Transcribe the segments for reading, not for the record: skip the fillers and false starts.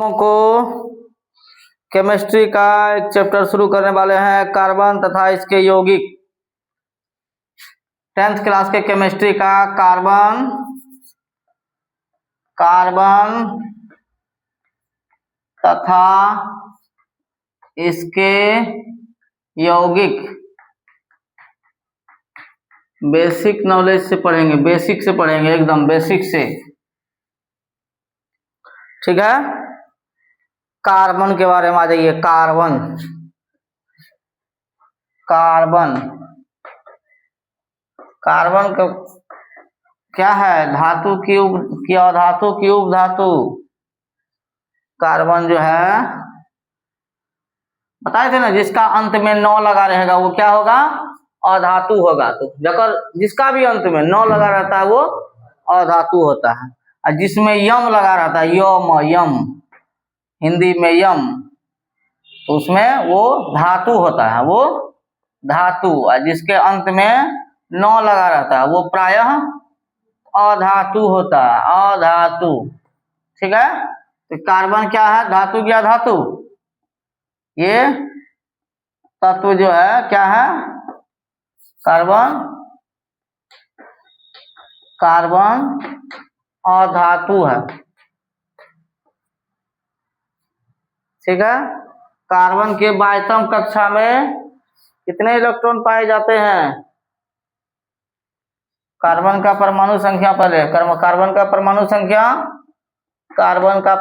लोगों को केमिस्ट्री का एक चैप्टर शुरू करने वाले हैं, कार्बन तथा इसके यौगिक। 10th क्लास के केमिस्ट्री का कार्बन तथा इसके यौगिक बेसिक नॉलेज से पढ़ेंगे, बेसिक से पढ़ेंगे, एकदम बेसिक से। ठीक है, कार्बन के बारे में आ जाइए। कार्बन का क्या है? धातु की अधातु की उपधातु। कार्बन जो है बताए थे ना, जिसका अंत में 9 लगा रहेगा वो क्या होगा? अधातु होगा। तो जब जिसका भी अंत में 9 लगा रहता है वो अधातु होता है, और जिसमें यम लगा रहता है, यम हिंदी में यम, तो उसमें वो धातु होता है, वो धातु। और जिसके अंत में 9 लगा रहता है वो प्रायः अधातु होता है, अधातु। ठीक है, तो कार्बन क्या है? धातु या धातु? ये तत्व जो है क्या है? कार्बन अधातु है। ठीक है, कार्बन के बाह्यतम कक्षा में कितने इलेक्ट्रॉन पाए जाते हैं? कार्बन का परमाणु संख्या पहले, कार्बन का परमाणु संख्या, कार्बन का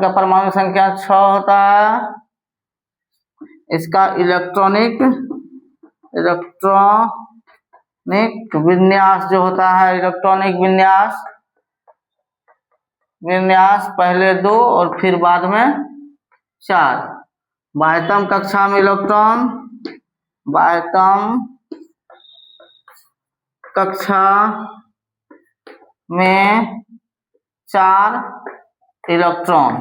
परमाणु संख्या 6 होता है। इसका इलेक्ट्रॉनिक विन्यास जो होता है, इलेक्ट्रॉनिक विन्यास पहले 2 और फिर बाद में 4। बाह्यतम कक्षा में इलेक्ट्रॉन, बाह्यतम कक्षा में 4 इलेक्ट्रॉन।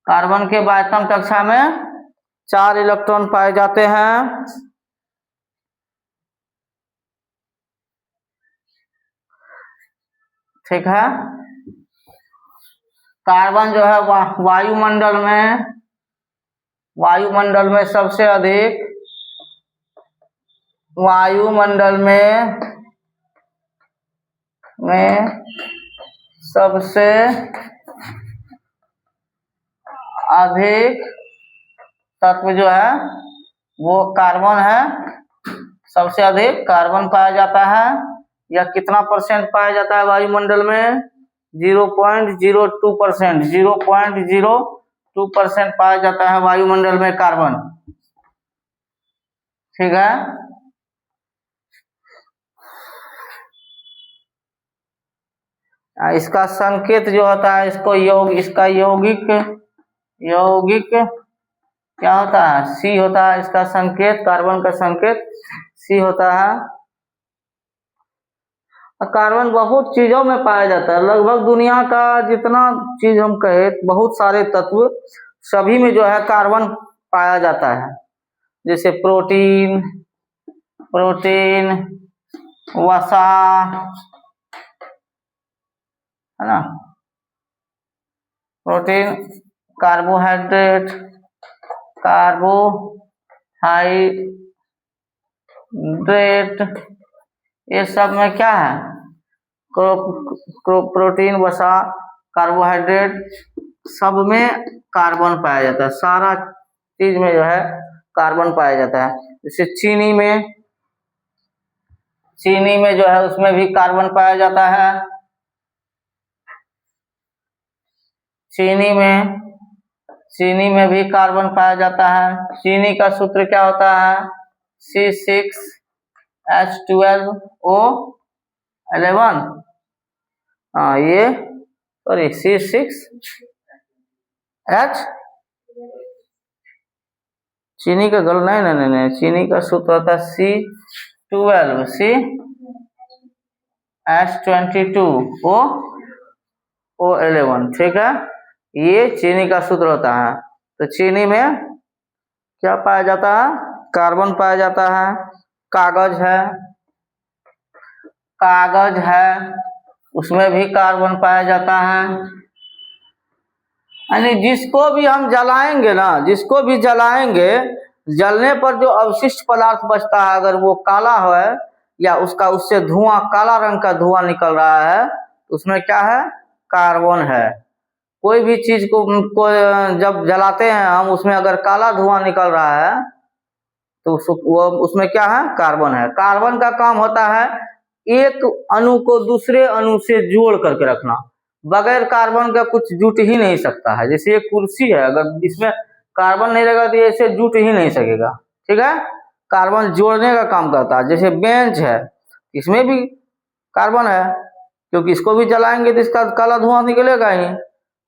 कार्बन के बाह्यतम कक्षा में 4 इलेक्ट्रॉन पाए जाते हैं। ठीक है, कार्बन जो है वायुमंडल में सबसे अधिक, वायुमंडल में सबसे अधिक तत्व जो है वो कार्बन है। सबसे अधिक कार्बन पाया जाता है। यह कितना % पाया जाता है वायुमंडल में? 0.02%, 0.02% पाया जाता है वायुमंडल में कार्बन। ठीक है, इसका संकेत जो होता है, इसका यौगिक क्या होता है? C होता है। इसका संकेत, कार्बन का संकेत C होता है। कार्बन बहुत चीजों में पाया जाता है। लगभग दुनिया का जितना चीज हम कहे, बहुत सारे तत्व, सभी में जो है कार्बन पाया जाता है। जैसे प्रोटीन, वसा, है ना, प्रोटीन, कार्बोहाइड्रेट, ये सब में क्या है? प्रोटीन, वसा, कार्बोहाइड्रेट, सब में कार्बन पाया जाता है। सारा चीज में जो है कार्बन पाया जाता है। जैसे चीनी में जो है उसमें भी कार्बन पाया जाता है। चीनी में भी कार्बन पाया जाता है। चीनी का सूत्र क्या होता है? C6H12O11। हाँ, ये सॉरी C6H, चीनी का गल नहीं, चीनी का सूत्र होता है C12, ठीक है, ये चीनी का सूत्र होता है। तो चीनी में क्या पाया जाता है? कार्बन पाया जाता है। कागज है, उसमें भी कार्बन पाया जाता है। यानी जिसको भी हम जलाएंगे ना, जिसको भी जलाएंगे, जलने पर जो अवशिष्ट पदार्थ बचता है, अगर वो काला है या उससे धुआं, काला रंग का धुआं निकल रहा है, उसमें क्या है? कार्बन है। कोई भी चीज को जब जलाते हैं हम, उसमें अगर काला धुआं निकल रहा है तो उसमें क्या है? कार्बन है। कार्बन का काम होता है एक अणु को दूसरे अणु से जोड़ करके रखना। बगैर कार्बन का कुछ जुट ही नहीं सकता है। जैसे ये कुर्सी है, अगर इसमें कार्बन नहीं रहेगा तो ये इसे जुट ही नहीं सकेगा। ठीक है, कार्बन जोड़ने का काम करता है। जैसे बेंच है, इसमें भी कार्बन है, क्योंकि इसको भी जलाएंगे तो इसका काला धुआं निकलेगा ही,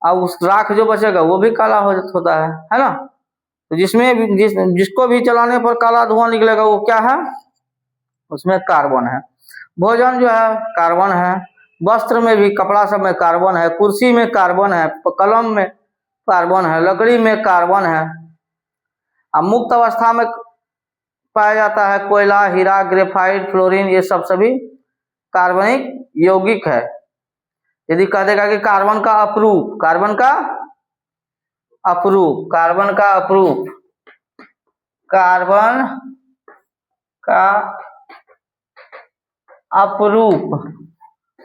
और उस राख जो बचेगा वो भी काला होता है ना। तो जिसको भी जलाने पर काला धुआं निकलेगा वो क्या है? उसमें कार्बन है। भोजन जो है कार्बन है, वस्त्र में भी, कपड़ा सब में कार्बन है, कुर्सी में कार्बन है, कलम में कार्बन है, लकड़ी में कार्बन है। अब मुक्त अवस्था में पाया जाता है कोयला, हीरा, ग्रेफाइट, फ्लोरीन, ये सब सभी कार्बनिक यौगिक है। यदि कह देगा कि कार्बन का अपरूप,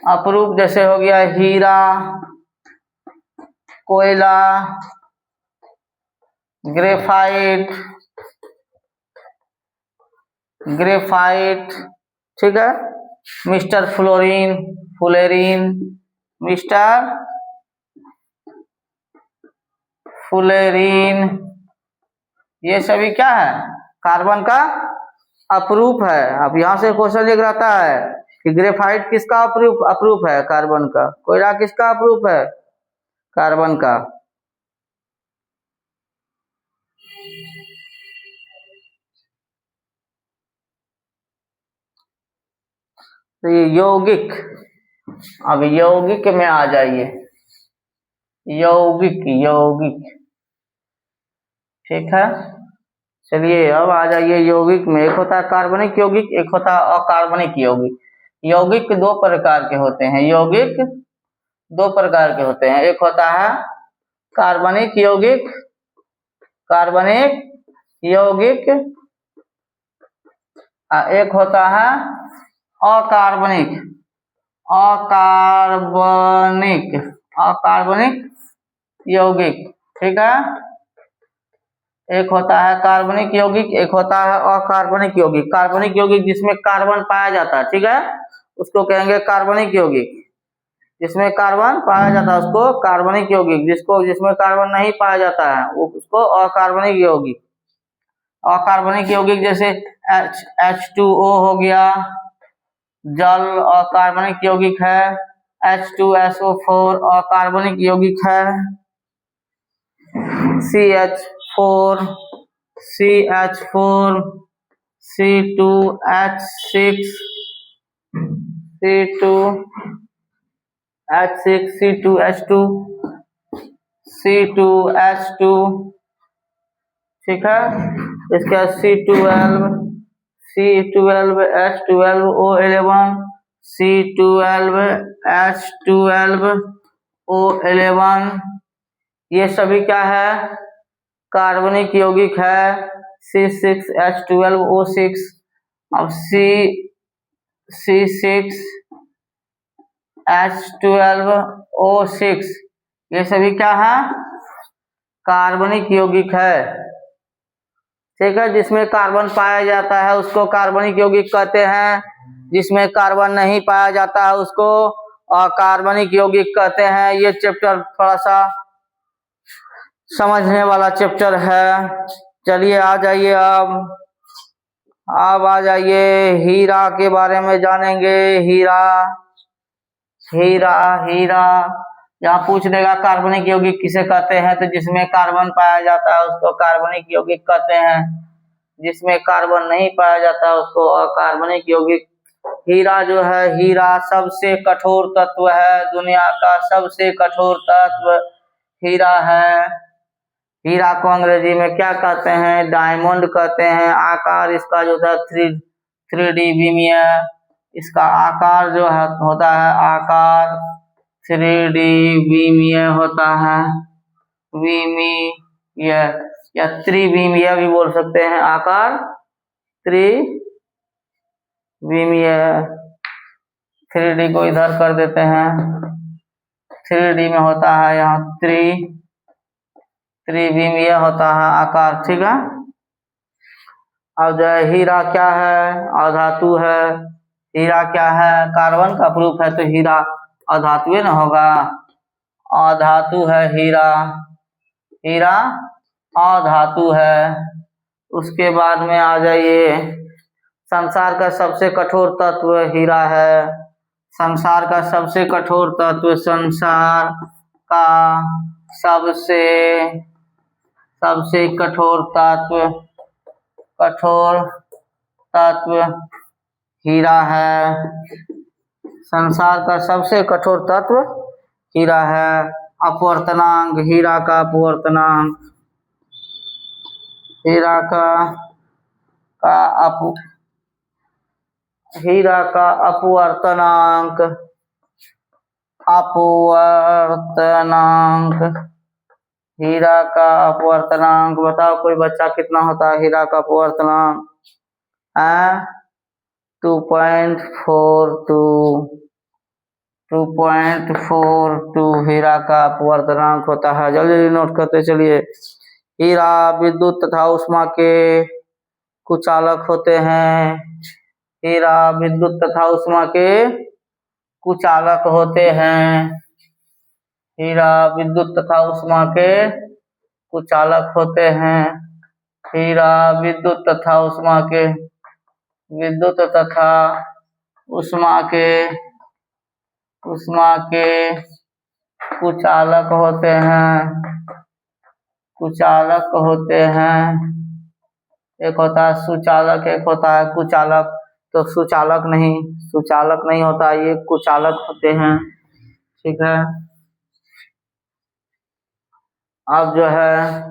अपरूप जैसे हो गया हीरा, कोयला, ग्रेफाइट, ठीक है, मिस्टर फुलेरिन, ये सभी क्या है? कार्बन का अपरूप है। अब यहाँ से क्वेश्चन लिख रहता है कि ग्रेफाइट किसका अपरूप है? कार्बन का। कोयला किसका अपरूप है? कार्बन का। तो ये यौगिक, अब यौगिक में आ जाइए। यौगिक, ठीक है, चलिए अब आ जाइए यौगिक में। एक होता है कार्बनिक यौगिक, एक होता है अकार्बनिक यौगिक। यौगिक दो प्रकार के होते हैं। एक होता है कार्बनिक यौगिक, एक होता है अकार्बनिक यौगिक। ठीक है, एक होता है कार्बनिक यौगिक, एक होता है अकार्बनिक यौगिक। कार्बनिक यौगिक जिसमें कार्बन पाया जाता है, ठीक है, उसको कहेंगे कार्बनिक यौगिक। जिसमें कार्बन पाया जाता है उसको कार्बनिक यौगिक, जिसमें कार्बन नहीं पाया जाता है उसको अकार्बनिक यौगिक। अकार्बनिक यौगिक जैसे H2O हो गया, जल अकार्बनिक यौगिक है। H2SO4 अकार्बनिक यौगिक है। CH4, C2H6, C2H2, C2H2, ठीक है। इसके बाद C12H12O11, C12H12O11, ये सभी क्या है? कार्बनिक यौगिक है। C6H12O6, अब C6H12O6, ये सभी क्या है? कार्बनिक यौगिक है। ठीक है, जिसमें कार्बन पाया जाता है उसको कार्बनिक यौगिक कहते हैं। जिसमें कार्बन नहीं पाया जाता है उसको अकार्बनिक यौगिक कहते हैं। ये चैप्टर थोड़ा सा समझने वाला चैप्टर है। चलिए आ जाइए, अब आ जाइए हीरा के बारे में जानेंगे। हीरा यहाँ पूछ देगा कार्बनिक यौगिक किसे कहते हैं, तो जिसमें कार्बन पाया जाता है उसको कार्बनिक यौगिक कहते हैं। जिसमें कार्बन नहीं पाया जाता उसको अकार्बनिक यौगिक। हीरा जो है, हीरा सबसे कठोर तत्व है। दुनिया का सबसे कठोर तत्व हीरा है। हीरा को अंग्रेजी में क्या कहते हैं? डायमंड कहते हैं। आकार इसका जो था 3D विमीय, इसका आकार जो है होता है आकार 3D विमीय होता है, विमीय या त्रिविमीय भी बोल सकते हैं, आकार त्रिविमीय। 3D को इधर कर देते हैं, 3D में होता है यहाँ त्रिविमीय होता है आकार, ठीक है। अब जो है हीरा क्या है? अधातु है। हीरा क्या है? कार्बन का प्रूफ है तो हीरा अधातु न होगा, अधातु है हीरा, हीरा अधातु है। उसके बाद में आ जाइए, संसार का सबसे कठोर तत्व हीरा है। संसार का सबसे कठोर तत्व, संसार का सबसे कठोर तत्व हीरा है। संसार का सबसे कठोर तत्व हीरा है। अपवर्तनांक, हीरा का अपवर्तनांक, हीरा का अपवर्तनांक, हीरा का अपवर्तनांक बताओ कोई बच्चा कितना होता है हीरा का अपवर्तनांक? 2.42 हीरा का अपवर्तनांक होता है। जल्दी जल्दी नोट करते चलिए। हीरा विद्युत तथा उष्मा के कुचालक होते हैं। हीरा विद्युत तथा उष्मा के कुचालक होते हैं। हीरा विद्युत तथा उष्मा के कुचालक होते हैं। हीरा विद्युत तथा उष्मा के कुचालक होते हैं। एक होता है सुचालक, एक होता है कुचालक। तो सुचालक नहीं होता, ये कुचालक होते हैं, ठीक है। अब जो है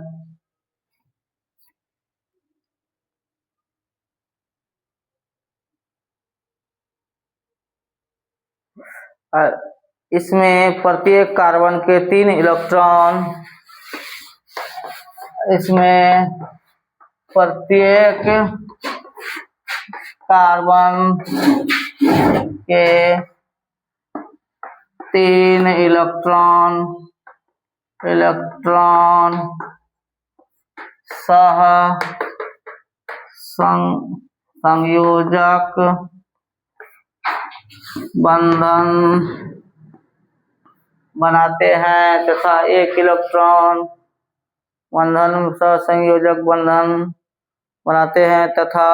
इसमें प्रत्येक कार्बन के 3 इलेक्ट्रॉन, इसमें प्रत्येक कार्बन के 3 इलेक्ट्रॉन सह संयोजक बंधन बनाते हैं तथा 1 इलेक्ट्रॉन सहसंयोजक बंधन बनाते हैं तथा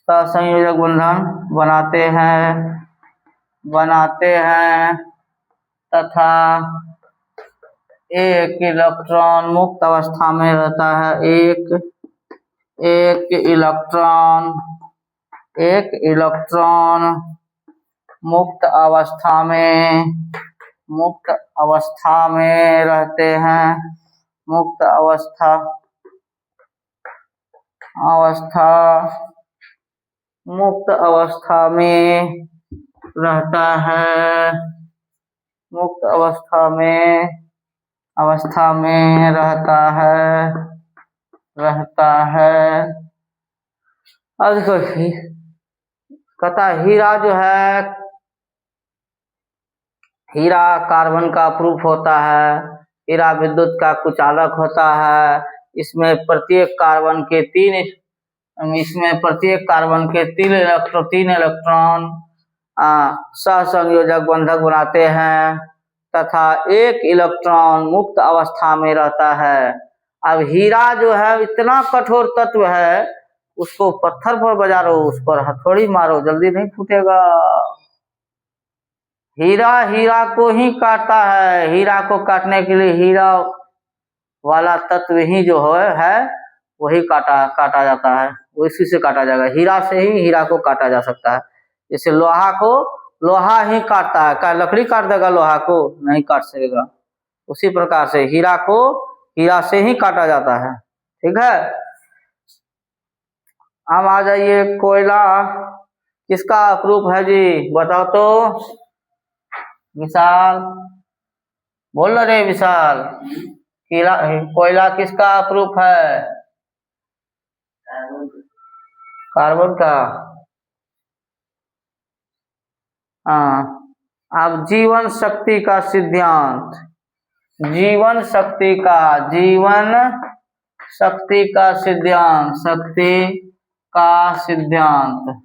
सहसंयोजक बंधन बनाते हैं तथा 1 इलेक्ट्रॉन मुक्त अवस्था में रहता है। एक इलेक्ट्रॉन मुक्त अवस्था में रहते हैं। मुक्त अवस्था में रहता है। मुक्त अवस्था में रहता है। अब देखो कहता हीरा जो है, हीरा कार्बन का प्रूफ होता है। हीरा विद्युत का कुचालक होता है। इसमें प्रत्येक कार्बन के 3 इलेक्ट्रॉन सहसंयोजक बंधक बनाते हैं तथा 1 इलेक्ट्रॉन मुक्त अवस्था में रहता है। अब हीरा जो है इतना कठोर तत्व है, उसको पत्थर पर बजारो, उस पर हथौड़ी मारो, जल्दी नहीं फूटेगा। हीरा को ही काटता है। हीरा को काटने के लिए हीरा वाला तत्व ही जो है वही काटा जाता है, उसी से काटा जाएगा। हीरा से ही हीरा को काटा जा सकता है। जैसे लोहा को लोहा ही काटता है, क्या लकड़ी काट देगा लोहा को? नहीं काट सकेगा। उसी प्रकार से हीरा को हीरा से ही काटा जाता है। ठीक है, अब आ जाइए, कोयला किसका अप्रूप है जी, बताओ तो। विशाल, बोल रे विशाल, कोयला किसका अप्रूप है? कार्बन का। हाँ, अब जीवन शक्ति का सिद्धांत, जीवन शक्ति का, जीवन शक्ति का सिद्धांत, शक्ति का सिद्धांत,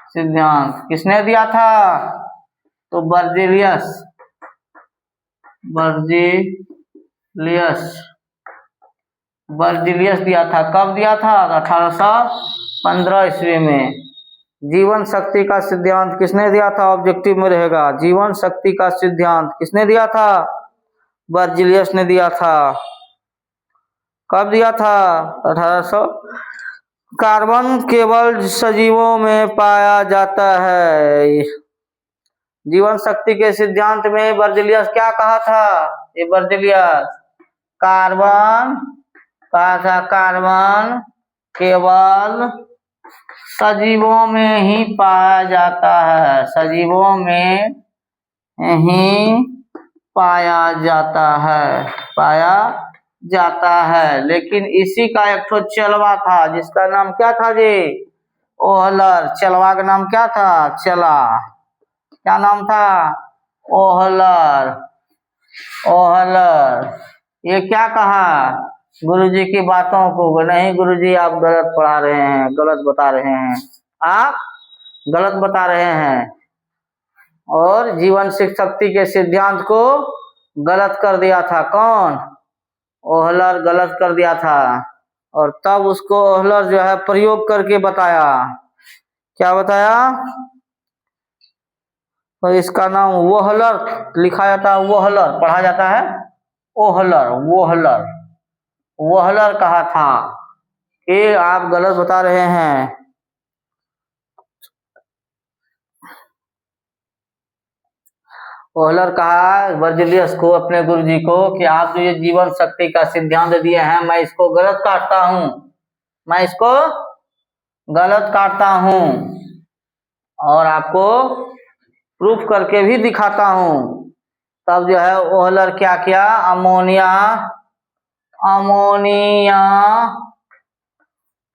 सिद्धांत किसने दिया था? तो बर्जिलियस, बर्जिलियस, बर्जिलियस दिया था। कब दिया था? 1815 ईस्वी में। जीवन शक्ति का सिद्धांत किसने दिया था? ऑब्जेक्टिव में रहेगा, जीवन शक्ति का सिद्धांत किसने दिया था? बर्जिलियस ने दिया था। कब दिया था? 1800। कार्बन केवल सजीवों में पाया जाता है। जीवन शक्ति के सिद्धांत में बर्जिलियस क्या कहा था? ये बर्जिलियस कार्बन कहा था, कार्बन केवल सजीवों में ही पाया जाता है, सजीवों में ही पाया जाता है, पाया जाता है। लेकिन इसी का एक ठो चलवा था, जिसका नाम क्या था जी? ओहलर। चलवा का नाम क्या था? चला, क्या नाम था? ओहलर, ओहलर। ये क्या कहा? गुरुजी की बातों को, नहीं गुरुजी आप गलत पढ़ा रहे हैं, गलत बता रहे हैं, आप गलत बता रहे हैं। और जीवन शक्ति के सिद्धांत को गलत कर दिया था। कौन? ओहलर गलत कर दिया था। और तब उसको ओहलर जो है प्रयोग करके बताया। क्या बताया? तो इसका नाम वोहलर लिखा जाता है, वोहलर पढ़ा जाता है, ओहलर, वोहलर, वोहलर कहा था। ये आप गलत बता रहे हैं। ओहलर कहा बर्जिलियस को, अपने गुरुजी को, कि आप जो ये जीवन शक्ति का सिद्धांत दिए हैं, मैं इसको गलत काटता हूं, मैं इसको गलत काटता हूं और आपको प्रूफ करके भी दिखाता हूं। तब जो है ओहलर क्या किया? Ammonia, ammonia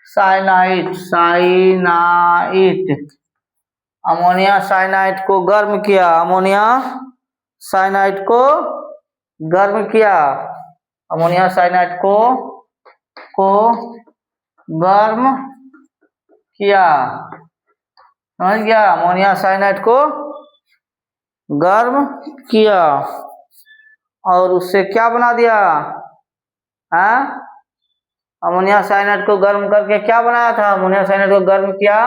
cyanide, cyanide, ammonia cyanide को गर्म किया, अमोनिया साइनाइड को गर्म किया, अमोनिया साइनाइड को गर्म किया। समझ गया? अमोनिया साइनाइड को गर्म किया और उससे क्या बना दिया? हाँ, अमोनिया साइनाइड को गर्म करके क्या बनाया था? अमोनिया साइनाइड को गर्म किया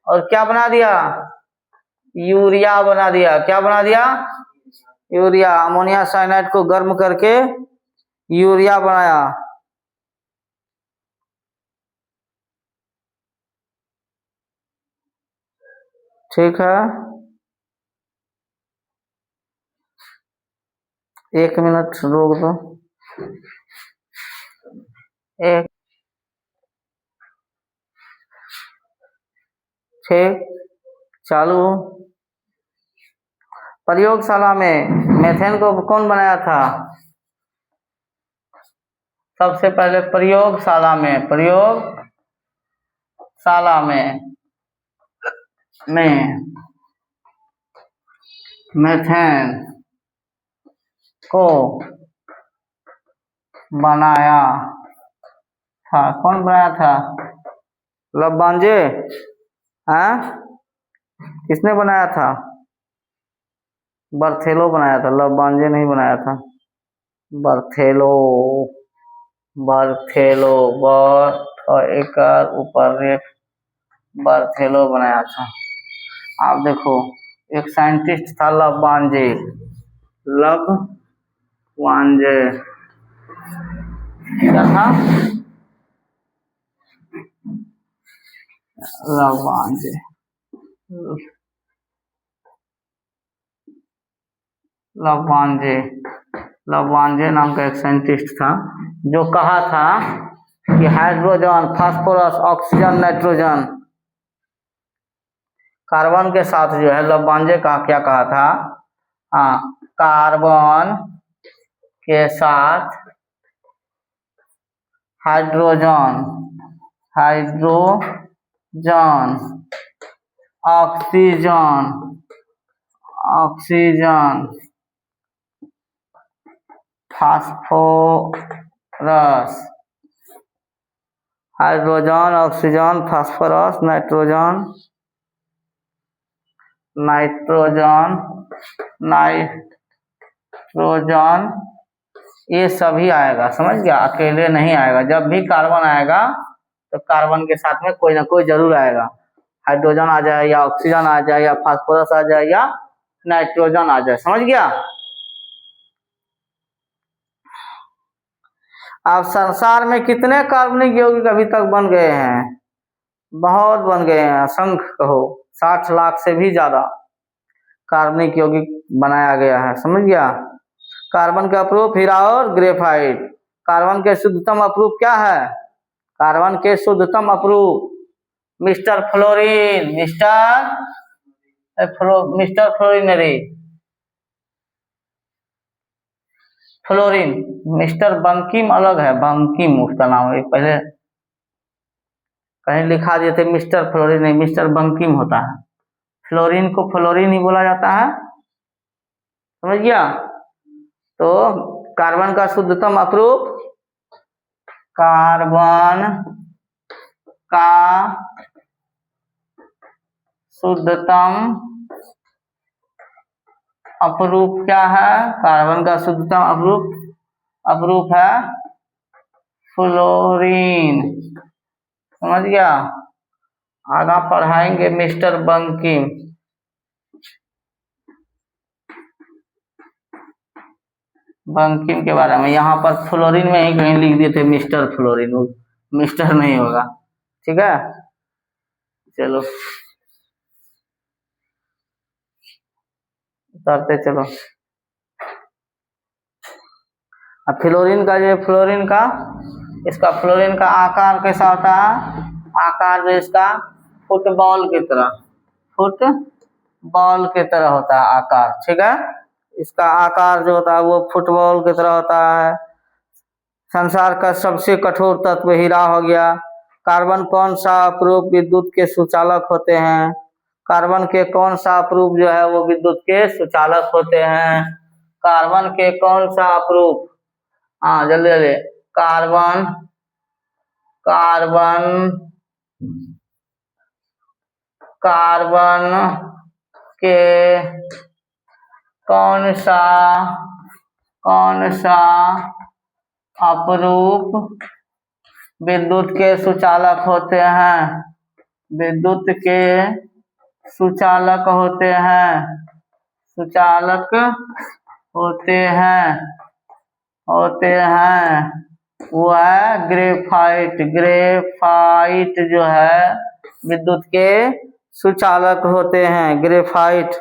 और क्या बना दिया? यूरिया बना दिया। क्या बना दिया? यूरिया। अमोनिया साइनाइड को गर्म करके यूरिया बनाया। ठीक है, 1 मिनट रोक दो। एक, ठीक, चालू। प्रयोगशाला में मेथेन को कौन बनाया था? सबसे पहले प्रयोगशाला में, प्रयोगशाला में मेथेन को बनाया था। कौन बनाया था? लब्बांजे। हाँ, किसने बनाया था? बर्थेलो बनाया था, लब्बांजे नहीं बनाया था। बर्थेलो, बर्थेलो, एक ऊपर एक, बर्थेलो बनाया था। आप देखो, एक साइंटिस्ट था लब्बांजे, लब्बांजे क्या था? लब्बांजे, लवांजे, लवांजे नाम का एक साइंटिस्ट था जो कहा था कि hydrogen, phosphorus, oxygen, nitrogen, carbon के साथ जो है लवांजे का क्या कहा था, हाँ, कार्बन के साथ hydrogen, hydrogen, oxygen, oxygen, phosphorus, hydrogen, oxygen, phosphorus, nitrogen, nitrogen, nitrogen, ये सभी आएगा, समझ गया, अकेले नहीं आएगा। जब भी कार्बन आएगा तो कार्बन के साथ में कोई ना कोई जरूर आएगा, हाइड्रोजन आ जाए या ऑक्सीजन आ जाए या फास्फोरस आ जाए या नाइट्रोजन आ जाए, समझ गया। अब संसार में कितने कार्बनिक यौगिक अभी तक बन गए हैं? बहुत बन गए हैं, असंख्य कहो, 60 लाख से भी ज्यादा कार्बनिक यौगिक बनाया गया है, समझ गया। कार्बन का अप्रूप हीरा और ग्रेफाइट। कार्बन के शुद्धतम अप्रूप क्या है? कार्बन के शुद्धतम अप्रूप मिस्टर फ्लोरीन, मिस्टर फ्लोरिनरी, फ्लोरीन। मिस्टर बंकिम अलग है, बंकिम उसका नाम है, पहले कहीं लिखा दिए थे मिस्टर फ्लोरीन, नहीं, मिस्टर बंकिम होता है। फ्लोरीन को फ्लोरीन ही बोला जाता है, समझ गया। तो कार्बन का शुद्धतम अप्रूप, कार्बन का शुद्धतम अपरूप क्या है? कार्बन का शुद्धतम अपरूप है फ्लोरीन, समझ गया। आगा पढ़ाएंगे मिस्टर बंकिम, बंकिम के बारे में। यहाँ पर फ्लोरीन में ही कहीं लिख दिए थे मिस्टर फ्लोरीन, मिस्टर नहीं होगा, ठीक है। चलो उतरते चलो। अब फ्लोरीन का जो फ्लोरीन का इसका फ्लोरीन का आकार कैसा होता है? आकार जो इसका फुटबॉल की तरह, फुटबॉल की तरह होता है आकार, ठीक है। इसका आकार जो होता है वो फुटबॉल की तरह होता है। संसार का सबसे कठोर तत्व हीरा हो गया। कार्बन कौन सा अपरूप विद्युत के सुचालक होते हैं? कार्बन के कौन सा अपरूप जो है वो विद्युत के सुचालक होते हैं? कार्बन के कौन सा अपरूप, हाँ जल्दी जल्दी, कार्बन, कार्बन, कार्बन के कौन सा अपरूप विद्युत के सुचालक होते हैं? विद्युत के सुचालक होते हैं, सुचालक होते हैं, वो है ग्रेफाइट। ग्रेफाइट जो है विद्युत के सुचालक होते हैं, ग्रेफाइट।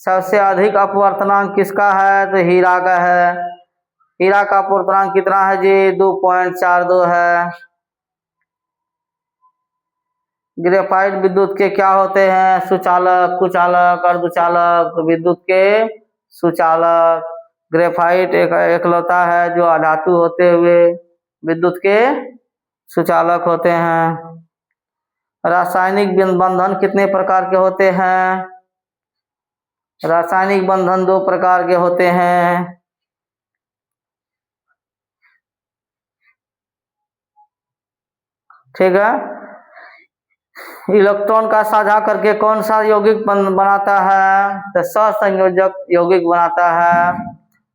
सबसे अधिक अपवर्तनांक किसका है? तो हीरा का है। हीरा का अपवर्तनांक कितना है जी? 2.42 है। ग्रेफाइट विद्युत के क्या होते हैं? सुचालक, कुचालक, अर्धचालक, विद्युत के सुचालक। ग्रेफाइट एक एकलौता है जो अधातु होते हुए विद्युत के सुचालक होते हैं। रासायनिक बंधन कितने प्रकार के होते हैं? रासायनिक बंधन 2 प्रकार के होते हैं, ठीक है। इलेक्ट्रॉन का साझा करके कौन सा यौगिक बनाता है? तो सहसंयोजक यौगिक बनाता है।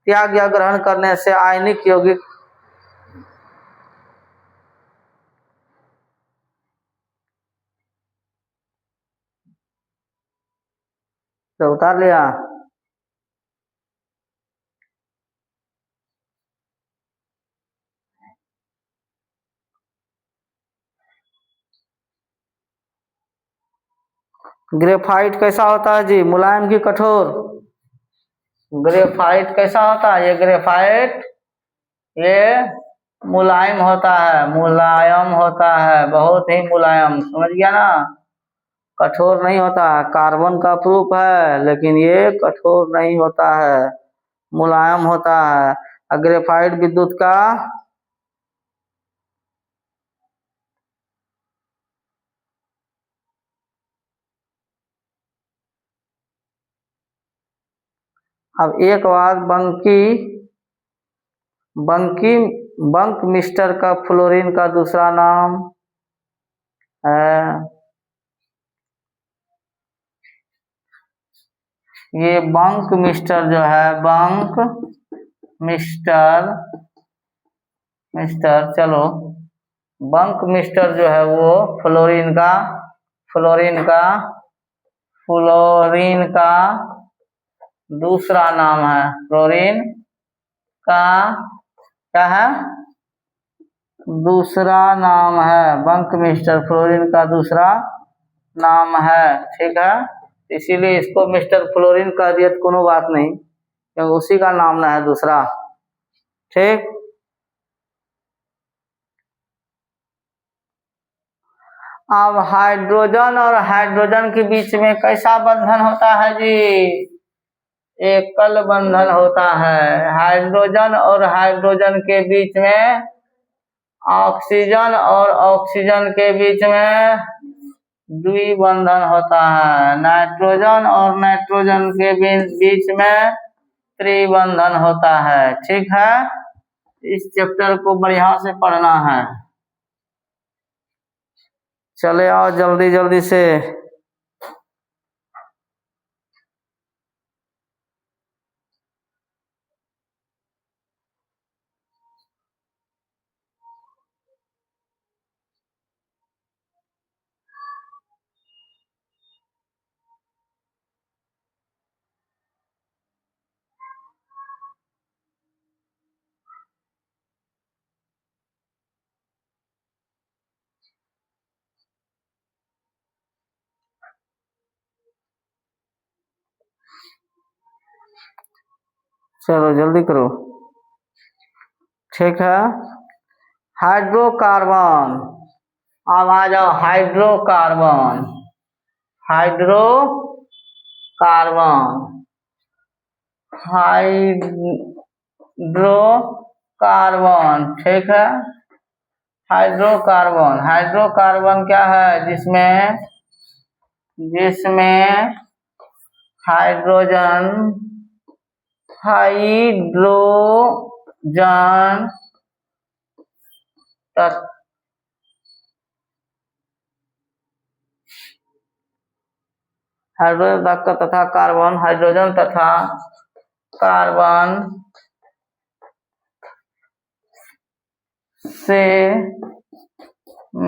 त्याग या ग्रहण करने से आयनिक यौगिक, तो उतार लिया। ग्रेफाइट कैसा होता है जी? मुलायम की कठोर? ग्रेफाइट कैसा होता है? ये ग्रेफाइट ये मुलायम होता है, मुलायम होता है, बहुत ही मुलायम, समझ गया ना? कठोर नहीं होता है। कार्बन का प्रूफ है लेकिन ये कठोर नहीं होता है, मुलायम होता है। ग्रेफाइट विद्युत का अब एक बात, बंक मिस्टर का फ्लोरीन का दूसरा नाम है, ये बंक मिस्टर जो है, बंक मिस्टर चलो, बंक मिस्टर जो है वो फ्लोरीन का दूसरा नाम है। फ्लोरीन का क्या है? दूसरा नाम है। बंक मिस्टर फ्लोरीन का दूसरा नाम है, ठीक है? इसीलिए इसको मिस्टर फ्लोरीन कह दिया तो कोनो बात नहीं, क्योंकि उसी का नाम ना है दूसरा, ठीक? अब हाइड्रोजन और हाइड्रोजन के बीच में कैसा बंधन होता है जी? एकल बंधन होता है। हाइड्रोजन और हाइड्रोजन के बीच में, ऑक्सीजन और ऑक्सीजन के बीच में द्विबंधन होता है। नाइट्रोजन और नाइट्रोजन के बीच में त्रिबंधन होता है, ठीक है? इस चैप्टर को बढ़िया से पढ़ना है। चले आओ जल्दी जल्दी से। चलो जल्दी करो, ठीक है? हाइड्रोकार्बन, अब आ जाओ हाइड्रोकार्बन, हाइड्रोकार्बन, ठीक है? हाइड्रोकार्बन क्या है? जिसमें हाइड्रोजन हाइड्रोजन तथा कार्बन, हाइड्रोजन तथा कार्बन से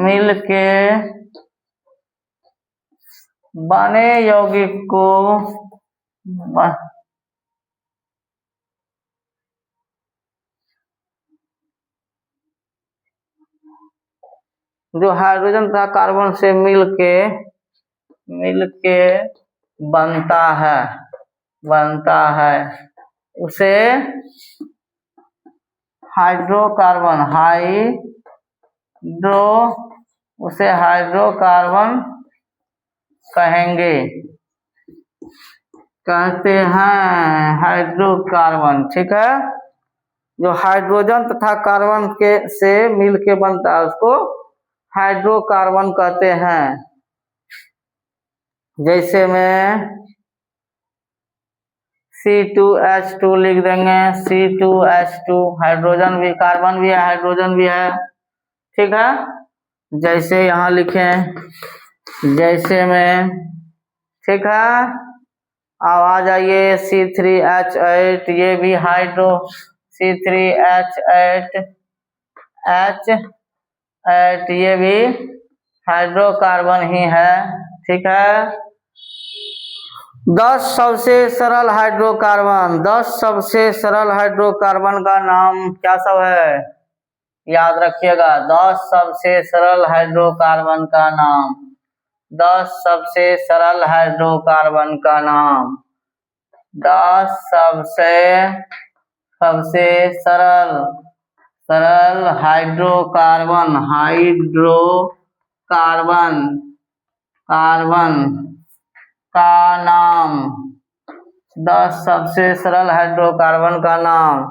मिलके बने यौगिक को जो हाइड्रोजन तथा कार्बन से मिलके बनता है उसे हाइड्रोकार्बन कहते हैं हाइड्रोकार्बन, ठीक है? जो हाइड्रोजन तथा कार्बन से मिलके बनता है उसको हाइड्रोकार्बन कहते हैं। जैसे में C2H2 लिख देंगे, C2H2, हाइड्रोजन भी, कार्बन भी है, हाइड्रोजन भी है, ठीक है? जैसे यहाँ लिखें, जैसे में, ठीक है? अब आ जाइए C3H8, ये भी C3H8 ये भी हाइड्रोकार्बन ही है, ठीक है? 10 सबसे सरल हाइड्रोकार्बन का नाम क्या सब है? याद रखिएगा, 10 सबसे सरल हाइड्रोकार्बन का नाम, 10 सबसे सरल हाइड्रोकार्बन का नाम। 10 सबसे सरल हाइड्रोकार्बन का नाम। 10 सबसे सरल हाइड्रोकार्बन का नाम।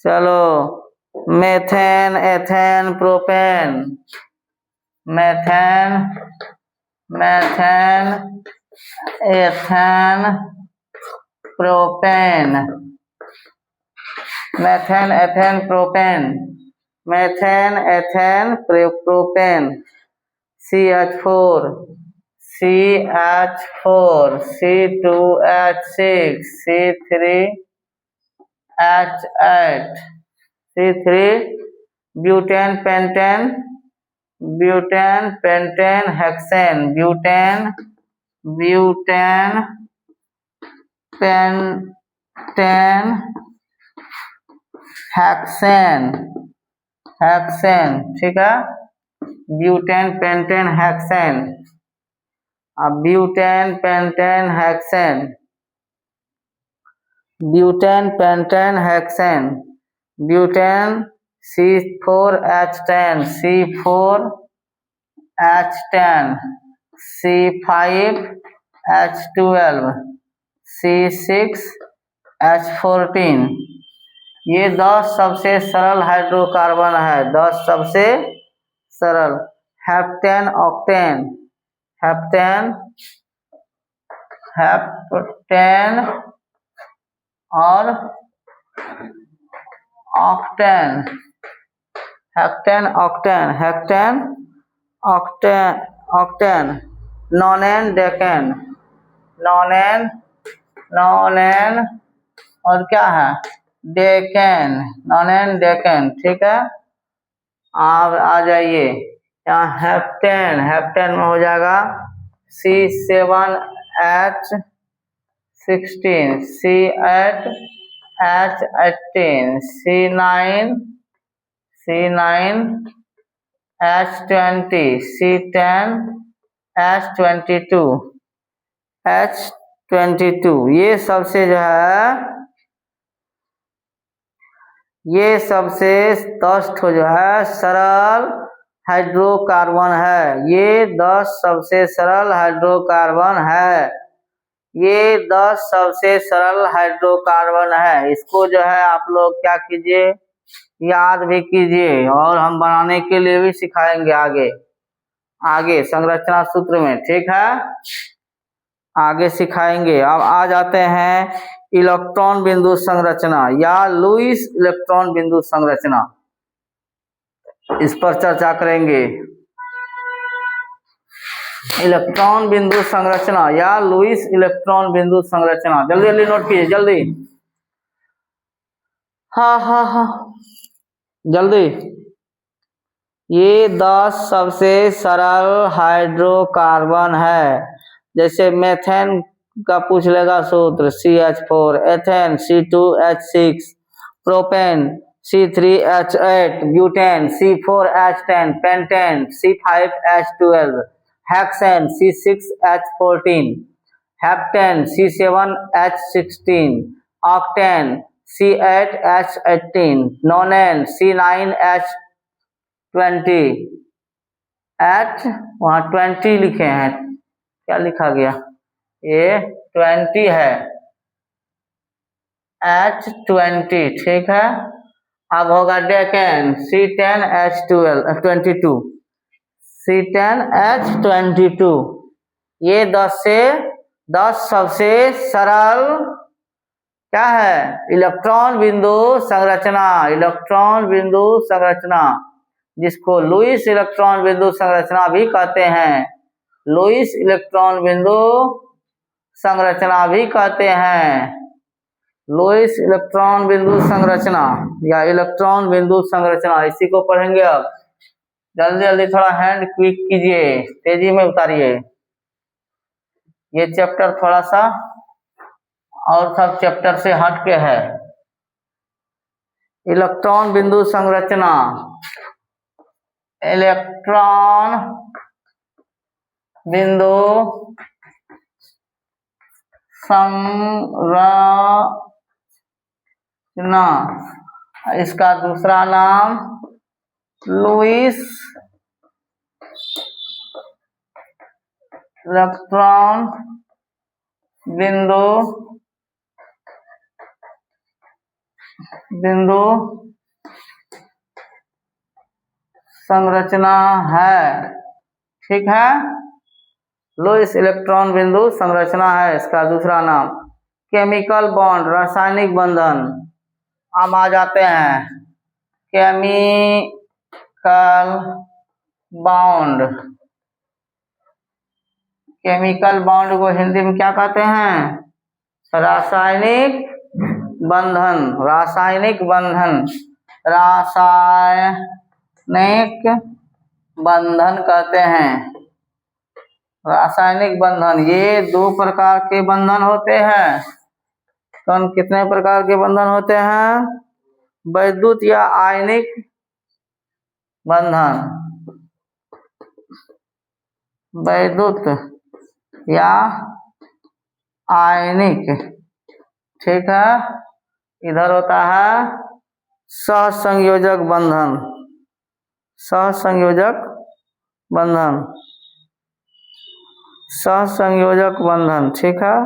चलो, methane, ethane, propane. Methane, ethane, propane. Methane, ethane, propane. Methane, ethane, propane. CH4, C2H6, C3H8, butane, pentane, hexane. Butane, pentane, hexane. ठीक है, ब्यूटेन, पेंटेन, हेक्सेन। अब butane, pentane, hexane. Butane, pentane, hexane. Butane, C4H10, C5H12, C6H14। ये 10 सबसे सरल hydrocarbon है। 10 सबसे सरल। Heptane, और ऑक्टेन। नॉनेन, डेकेन, और क्या है, डेकेन। ठीक है, आप आ जाइए यहाँ। हेप्टेन में हो जाएगा C7H16, C8H18, C9H20, C10H22। ये सबसे जो है, ये सबसे 10 ठो जो है सरल हाइड्रोकार्बन है। ये 10 सबसे सरल हाइड्रोकार्बन है। ये 10 सबसे सरल हाइड्रोकार्बन है। इसको जो है आप लोग क्या कीजिए, याद भी कीजिए, और हम बनाने के लिए भी सिखाएंगे आगे संरचना सूत्र में। ठीक है, आगे सिखाएंगे। अब आ जाते हैं इलेक्ट्रॉन बिंदु संरचना या लुईस इलेक्ट्रॉन बिंदु संरचना। इस पर चर्चा करेंगे। इलेक्ट्रॉन बिंदु संरचना या लुईस इलेक्ट्रॉन बिंदु संरचना। जल्दी जल्दी नोट कीजिए, जल्दी। हाँ, जल्दी। ये 10 सबसे सरल हाइड्रोकार्बन है। जैसे मेथेन का पूछ लेगा सूत्र, CH4, ethane C2H6, propane C3H8, butane C4H10, pentane C5H12, hexane C6H14, heptane C7H16, octane C8H18, नोनेन C9H20, वहाँ 20 लिखे हैं, क्या लिखा गया, ये 20 है, H20। ठीक है, अब होगा डेकेन C10H22, C10H22। ये 10 सबसे सरल क्या है, इलेक्ट्रॉन बिंदु संरचना, जिसको लुईस इलेक्ट्रॉन बिंदु संरचना भी कहते हैं। लुईस इलेक्ट्रॉन बिंदु संरचना भी कहते हैं। लुईस इलेक्ट्रॉन बिंदु संरचना या इलेक्ट्रॉन बिंदु संरचना, इसी को पढ़ेंगे। अब जल्दी जल्दी थोड़ा हैंड क्विक कीजिए, तेजी में उतारिए। ये चैप्टर थोड़ा सा और सब चैप्टर से हट के है। इलेक्ट्रॉन बिंदु संरचना, इलेक्ट्रॉन बिंदु संरचना। इसका दूसरा नाम लुईस इलेक्ट्रॉन बिंदु संरचना है। ठीक है, लुईस इलेक्ट्रॉन बिंदु संरचना है इसका दूसरा नाम। केमिकल बॉन्ड, रासायनिक बंधन हम आ जाते हैं। केमिकल बॉन्ड, केमिकल बॉन्ड को हिंदी में क्या कहते हैं? रासायनिक बंधन। रासायनिक बंधन, रासायनिक बंधन कहते हैं। रासायनिक बंधन, ये दो प्रकार के बंधन होते हैं। कौन कितने प्रकार के बंधन होते हैं? वैद्युत या आयनिक बंधन, वैद्युत या आयनिक। ठीक है, इधर होता है सहसंयोजक बंधन, सहसंयोजक बंधन, सहसंयोजक बंधन। ठीक है,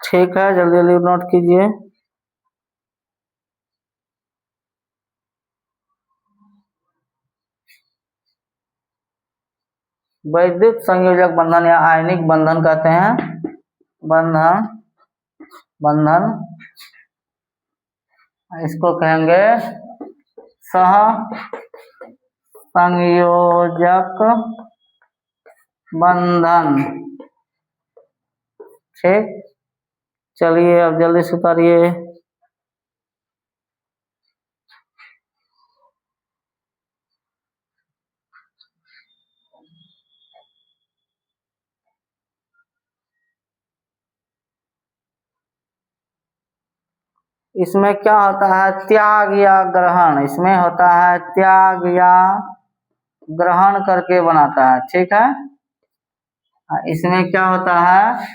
ठीक है, जल्दी जल्दी नोट कीजिए। वैद्युत संयोजक बंधन या आयनिक बंधन कहते हैं। बंधन इसको कहेंगे सह संयोजक बंधन। ठीक, चलिए अब जल्दी से उतारिए। इसमें क्या होता है? त्याग या ग्रहण। इसमें होता है त्याग या ग्रहण करके बनाता है। ठीक है, इसमें क्या होता है?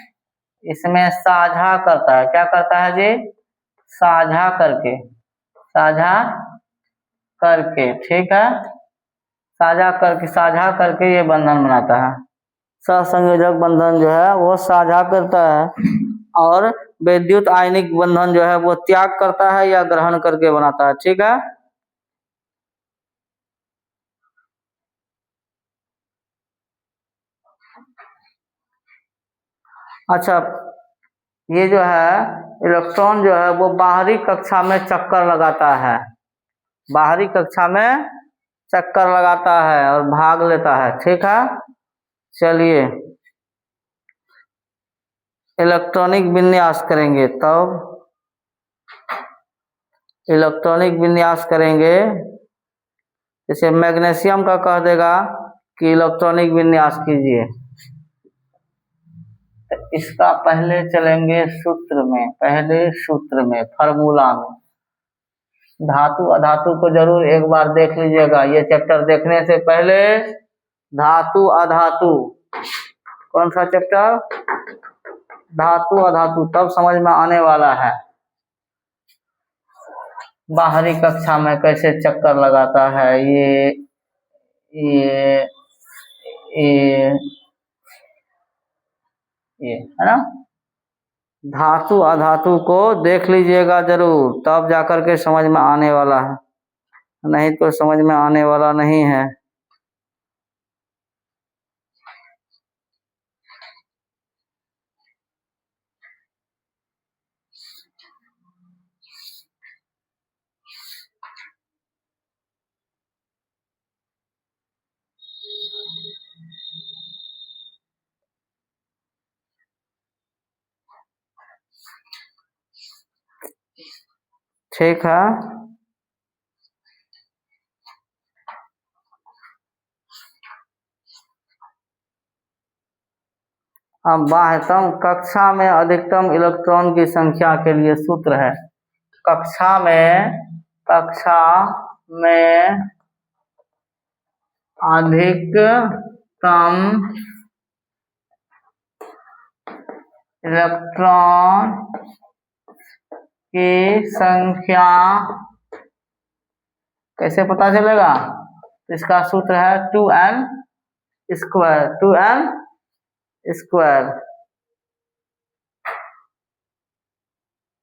इसमें साझा करता है। क्या करता है जी? साझा करके, साझा करके। ठीक है, साझा करके ये बंधन बनाता है। सहसंयोजक बंधन जो है वो साझा करता है, और वैद्युत आयनिक बंधन जो है वो त्याग करता है या ग्रहण करके बनाता है। ठीक है, अच्छा, ये जो है इलेक्ट्रॉन जो है वो बाहरी कक्षा में चक्कर लगाता है, बाहरी कक्षा में चक्कर लगाता है और भाग लेता है। ठीक है, चलिए इलेक्ट्रॉनिक विन्यास करेंगे, तब इलेक्ट्रॉनिक विन्यास करेंगे। जैसे मैग्नीशियम का कह देगा कि इलेक्ट्रॉनिक विन्यास कीजिए, इसका पहले चलेंगे सूत्र में, पहले सूत्र में, फार्मूला में। धातु अधातु को जरूर एक बार देख लीजिएगा, ये चैप्टर देखने से पहले धातु अधातु, कौन सा चैप्टर? धातु अधातु, तब समझ में आने वाला है बाहरी कक्षा में कैसे चक्कर लगाता है। ये है ना। धातु अधातु को देख लीजिएगा जरूर, तब जाकर के समझ में आने वाला है, नहीं तो समझ में आने वाला नहीं है। ठीक है। अब बाह्यतम कक्षा में अधिकतम इलेक्ट्रॉन की संख्या के लिए सूत्र है। कक्षा में अधिकतम इलेक्ट्रॉन की संख्या कैसे पता चलेगा? इसका सूत्र है 2n स्क्वायर।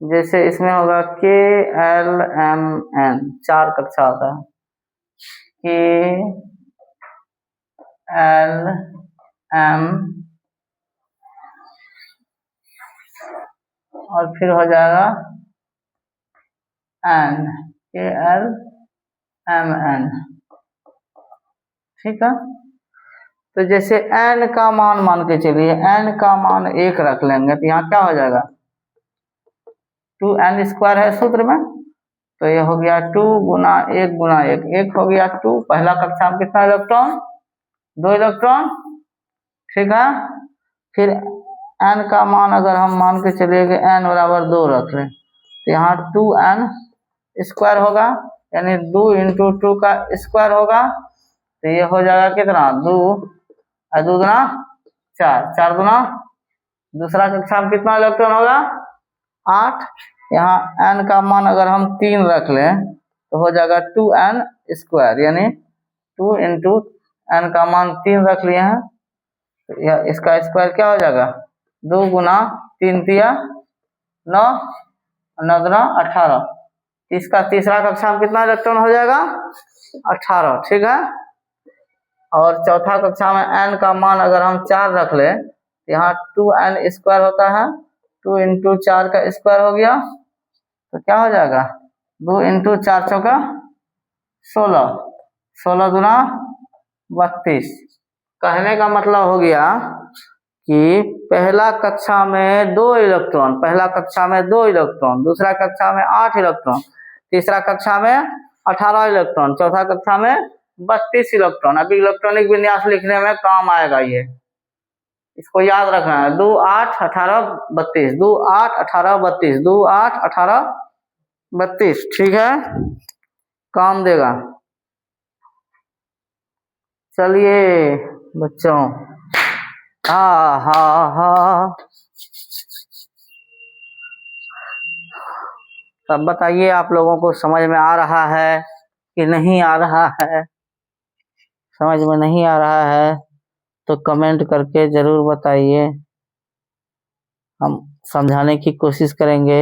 जैसे इसमें होगा KLMN, 4 कक्षा होता है, KLM और फिर हो जाएगा N, KLMN। ठीक है। तो जैसे n का मान के चलिए, n का मान 1 रख लेंगे तो यहाँ क्या हो जाएगा? 2n स्क्वायर है सूत्र में, तो ये हो गया 2 गुना 1 गुना 1, 1 हो गया 2। पहला कक्षा में कितना इलेक्ट्रॉन? 2 इलेक्ट्रॉन। ठीक है। फिर n का मान अगर हम मान के चलिए कि n बराबर 2 रख लें तो यहाँ 2n स्क्वायर होगा, यानी 2 इंटू 2 का स्क्वायर होगा। तो ये हो जाएगा कितना? 2 गुना 4, 4 गुना। दूसरा कक्षा में कितना इलेक्ट्रॉन होगा? 8। यहाँ n का मान अगर हम 3 रख लें तो हो जाएगा 2n स्क्वायर, यानी 2 इंटू n का मान 3 रख लिए हैं तो इसका स्क्वायर क्या हो जाएगा? 2 गुना 3 तिया 9, 9 गुना 18। इसका तीसरा कक्षा में कितना इलेक्ट्रॉन हो जाएगा? 18। ठीक है। और चौथा कक्षा में n का मान अगर हम 4 रख ले, यहाँ 2n स्क्वायर होता है, 2 इंटू 4 का स्क्वायर हो गया तो क्या हो जाएगा? 2 इंटू 4 चौका 16, 16 गुना 32। कहने का मतलब हो गया कि पहला कक्षा में 2 इलेक्ट्रॉन, दूसरा कक्षा में 8 इलेक्ट्रॉन, तीसरा कक्षा में 18 इलेक्ट्रॉन, चौथा कक्षा में 32 इलेक्ट्रॉन। अभी इलेक्ट्रॉनिक विन्यास लिखने में काम आएगा, ये इसको याद रखना है। 2 8 18 32, 2 8 18 32, 2 8 18 32। ठीक है, काम देगा। चलिए बच्चों, तब बताइए आप लोगों को समझ में आ रहा है कि नहीं आ रहा है? समझ में नहीं आ रहा है तो कमेंट करके जरूर बताइए, हम समझाने की कोशिश करेंगे।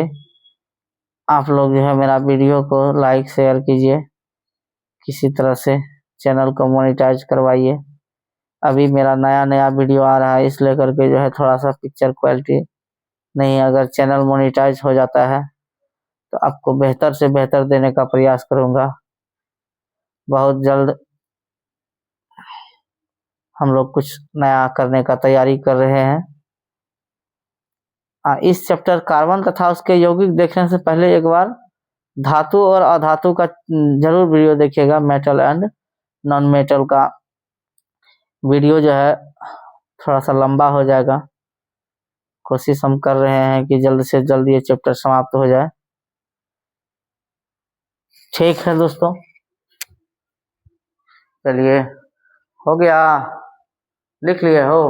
आप लोग जो है मेरा वीडियो को लाइक शेयर कीजिए, किसी तरह से चैनल को मोनेटाइज करवाइए। अभी मेरा नया वीडियो आ रहा है, इसलिए करके जो है थोड़ा सा पिक्चर क्वालिटी नहीं, अगर चैनल मोनेटाइज हो जाता है तो आपको बेहतर से बेहतर देने का प्रयास करूंगा। बहुत जल्द हम लोग कुछ नया करने का तैयारी कर रहे हैं। इस चैप्टर कार्बन तथा उसके यौगिक देखने से पहले एक बार धातु और अधातु का जरूर वीडियो देखिएगा। मेटल एंड नॉन मेटल का वीडियो जो है थोड़ा सा लंबा हो जाएगा। कोशिश हम कर रहे हैं कि जल्द से जल्द ये चैप्टर समाप्त हो जाए। ठीक है दोस्तों, चलिए, हो गया? लिख लिए हो?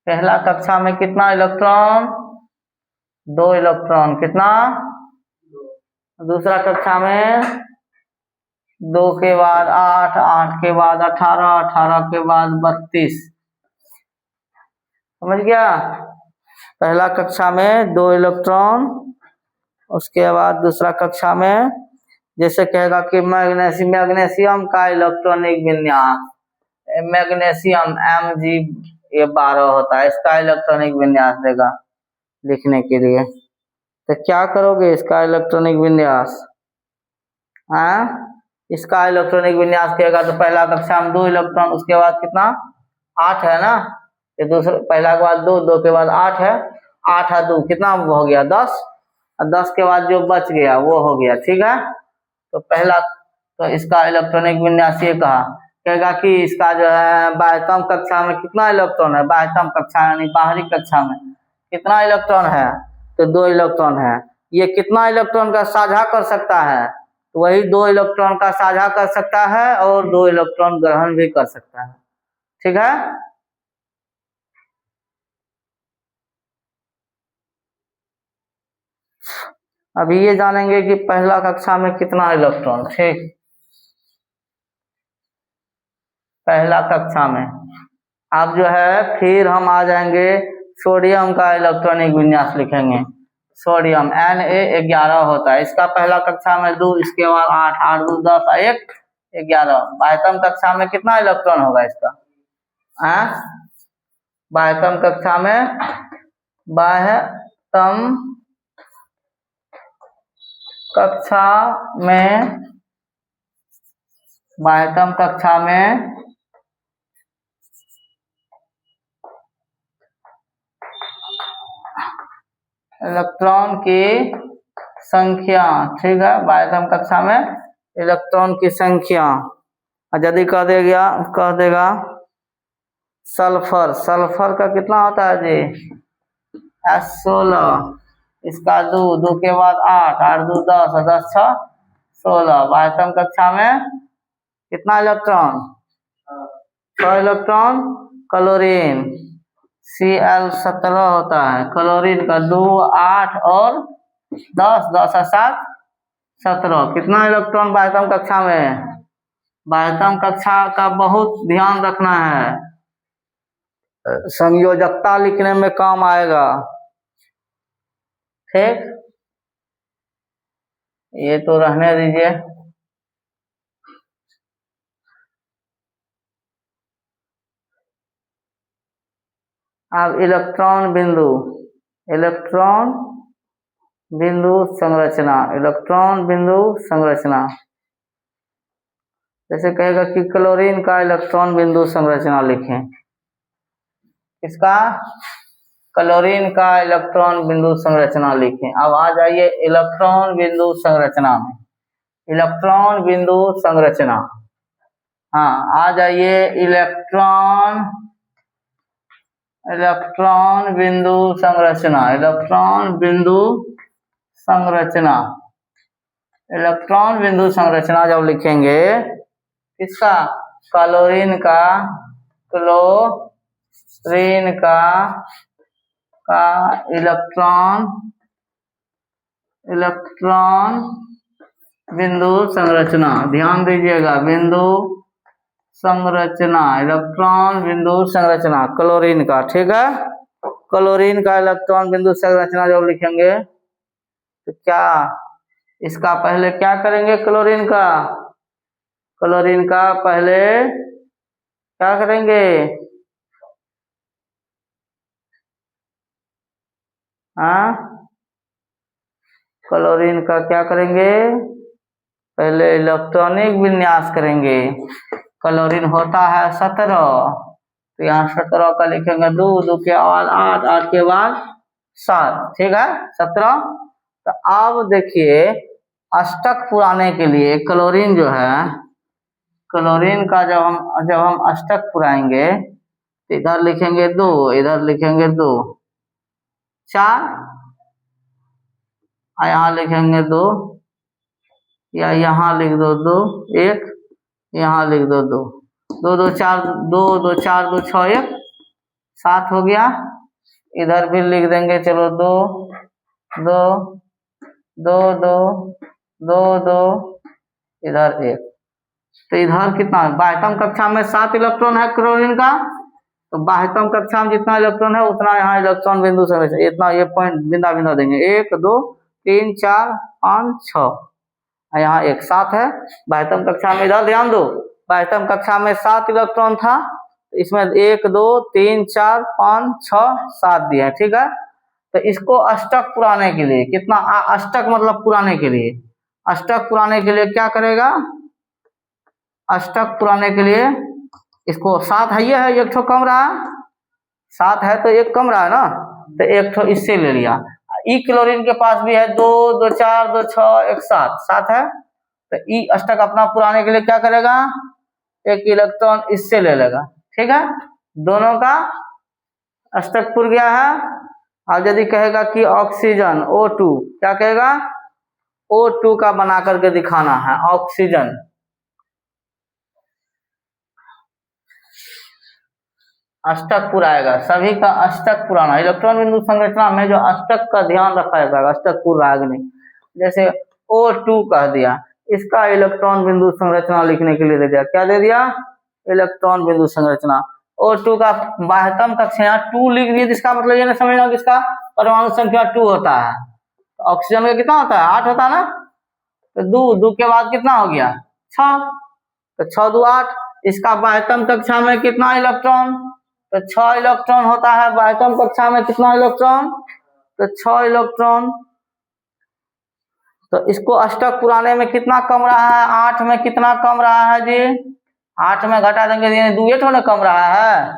पहला कक्षा में कितना इलेक्ट्रॉन? 2 इलेक्ट्रॉन। कितना? दूसरा कक्षा में 2 के बाद 8, 8 के बाद 18, 18 के बाद 32। समझ गया? पहला कक्षा में 2 इलेक्ट्रॉन, उसके बाद दूसरा कक्षा में जैसे कहेगा कि मैग्नीशियम का इलेक्ट्रॉनिक विन्यास, मैग्नीशियम Mg ये 12 होता है, इसका इलेक्ट्रॉनिक विन्यास देगा लिखने के लिए। तो क्या करोगे इसका इलेक्ट्रॉनिक विन्यास? इसका इलेक्ट्रॉनिक विन्यास कहेगा तो पहला कक्षा में 2 इलेक्ट्रॉन, उसके बाद कितना? 8 है ना, ये दूसरा, पहला के बाद 2, 2 के बाद 8 है, 8 और 2 कितना हो गया 10, और 10 के बाद जो बच गया वो हो गया। ठीक है, तो पहला, तो इसका इलेक्ट्रॉनिक विन्यास ये कहा, कहेगा कि इसका जो है बाह्यतम कक्षा में कितना इलेक्ट्रॉन है, बाह्यतम कक्षा यानी बाहरी कक्षा में कितना इलेक्ट्रॉन है, तो 2 इलेक्ट्रॉन है। ये कितना इलेक्ट्रॉन का साझा कर सकता है, तो वही 2 इलेक्ट्रॉन का साझा कर सकता है और 2 इलेक्ट्रॉन ग्रहण भी कर सकता है। ठीक है, अभी ये जानेंगे कि पहला कक्षा में कितना इलेक्ट्रॉन। ठीक, पहला कक्षा में अब जो है फिर हम आ जाएंगे सोडियम का इलेक्ट्रॉनिक विन्यास लिखेंगे। सोडियम Na11 होता है, इसका पहला कक्षा में 2, इसके बाद 8, 8 2 10 1 11। बाह्यतम कक्षा में कितना इलेक्ट्रॉन होगा इसका, बाह्यतम कक्षा में, बाह्यतम कक्षा में, बाह्यतम कक्षा में इलेक्ट्रॉन की संख्या। ठीक है, बाह्यतम कक्षा में इलेक्ट्रॉन की संख्या। यदि कह देगा सल्फर, सल्फर का कितना होता है जी, S16, इसका 2, 2 के बाद 8, 8 2 10, 10 6 16। बाह्यतम कक्षा में कितना इलेक्ट्रॉन, 6 इलेक्ट्रॉन। क्लोरीन Cl17 होता है, क्लोरीन का 2, 8 और 10, 10 और 7 17। कितना इलेक्ट्रॉन बाह्यतम कक्षा में, बाह्यतम कक्षा का बहुत ध्यान रखना है, संयोजकता लिखने में काम आएगा। ठीक, ये तो रहने दीजिए। अब इलेक्ट्रॉन बिंदु, इलेक्ट्रॉन बिंदु संरचना, इलेक्ट्रॉन बिंदु संरचना। जैसे कहेगा कि क्लोरीन का इलेक्ट्रॉन बिंदु संरचना लिखें, इसका क्लोरीन का इलेक्ट्रॉन बिंदु संरचना लिखें। अब आ जाइए इलेक्ट्रॉन बिंदु संरचना में, इलेक्ट्रॉन बिंदु संरचना, हाँ आ जाइए इलेक्ट्रॉन बिंदु संरचना, इलेक्ट्रॉन बिंदु संरचना, इलेक्ट्रॉन बिंदु संरचना जब लिखेंगे किसका, क्लोरीन का, क्लोरीन का इलेक्ट्रॉन बिंदु संरचना, ध्यान दीजिएगा, बिंदु संरचना, इलेक्ट्रॉन बिंदु संरचना क्लोरीन का। ठीक है, क्लोरीन का इलेक्ट्रॉन बिंदु संरचना जब लिखेंगे तो क्या, इसका पहले क्या करेंगे, क्लोरीन का पहले क्या करेंगे, क्लोरीन का क्या करेंगे, पहले इलेक्ट्रॉनिक विन्यास करेंगे। क्लोरीन होता है 17, तो यहाँ 17 का लिखेंगे 2, 2 के बाद 8, 8 के बाद 7। ठीक है, 17। तो अब देखिए अष्टक पुराने के लिए क्लोरीन जो है, क्लोरीन का जब हम अष्टक पुराएंगे तो इधर लिखेंगे 2, इधर लिखेंगे 2, 4, यहाँ लिखेंगे 2, या यहाँ लिख दो 2, 1, यहाँ लिख दो 2, 2 2 4 2 2 4 2 6 1 7 हो गया। इधर भी लिख देंगे, चलो 2 2 2 2 2 2, इधर 1। तो इधर कितना है, बाह्यतम कक्षा में 7 इलेक्ट्रॉन है क्लोरीन का, तो बाह्यतम कक्षा में जितना इलेक्ट्रॉन है उतना यहाँ इलेक्ट्रॉन बिंदु संरचना, इतना ये पॉइंट बिंदा बिंदा देंगे, 1 2 3 4 5 6, यहाँ 1 7 है। बाह्यतम कक्षा में इधर ध्यान दो, बाह्यतम कक्षा में 7 इलेक्ट्रॉन था, इसमें 1 2 3 4 5 6 7 दिया है। ठीक है, तो इसको अष्टक पुराने के लिए कितना, अष्टक मतलब पुराने के लिए, अष्टक पुराने के लिए क्या करेगा, अष्टक पुराने के लिए इसको 7 है, ये है, एक ठो कम रहा, 7 है तो एक कम रहा है ना, तो एक ठो इससे ले लिया। ई क्लोरीन के पास भी है 2 2 4 2 6 1 7 7 है, तो ई अष्टक अपना पुराने के लिए क्या करेगा, एक इलेक्ट्रॉन इससे ले लेगा। ठीक है, दोनों का अष्टक पुर गया है। अब यदि कहेगा कि ऑक्सीजन O2, क्या कहेगा, O2 का बना करके दिखाना है ऑक्सीजन। अष्टक पुराएगा, सभी का अष्टक पुराना। इलेक्ट्रॉन बिंदु संरचना में जो अष्टक का ध्यान रखा जाता है, अष्टक पुराग्नि। जैसे O2 कह दिया, इसका इलेक्ट्रॉन बिंदु संरचना लिखने के लिए दे दिया, क्या दे दिया, इलेक्ट्रॉन बिंदु संरचना। O2 का बाह्यतम कक्षा 2 लिख दिया, जिसका मतलब ये ना समझना किसका परमाणु संख्या 2 होता है। तो ऑक्सीजन का कितना होता है, 8 होता है ना, तो 2 के बाद कितना हो गया, 6, तो 6 2 8। इसका बाह्यतम कक्षा में कितना इलेक्ट्रॉन, तो 6 इलेक्ट्रॉन होता है। बाह्यतम कक्षा में कितना इलेक्ट्रॉन, तो 6 इलेक्ट्रॉन। तो इसको अष्टक पुराने में कितना कम रहा है, 8 में कितना कम रहा है जी, 8 में घटा देंगे, 2 8 होने कम रहा है।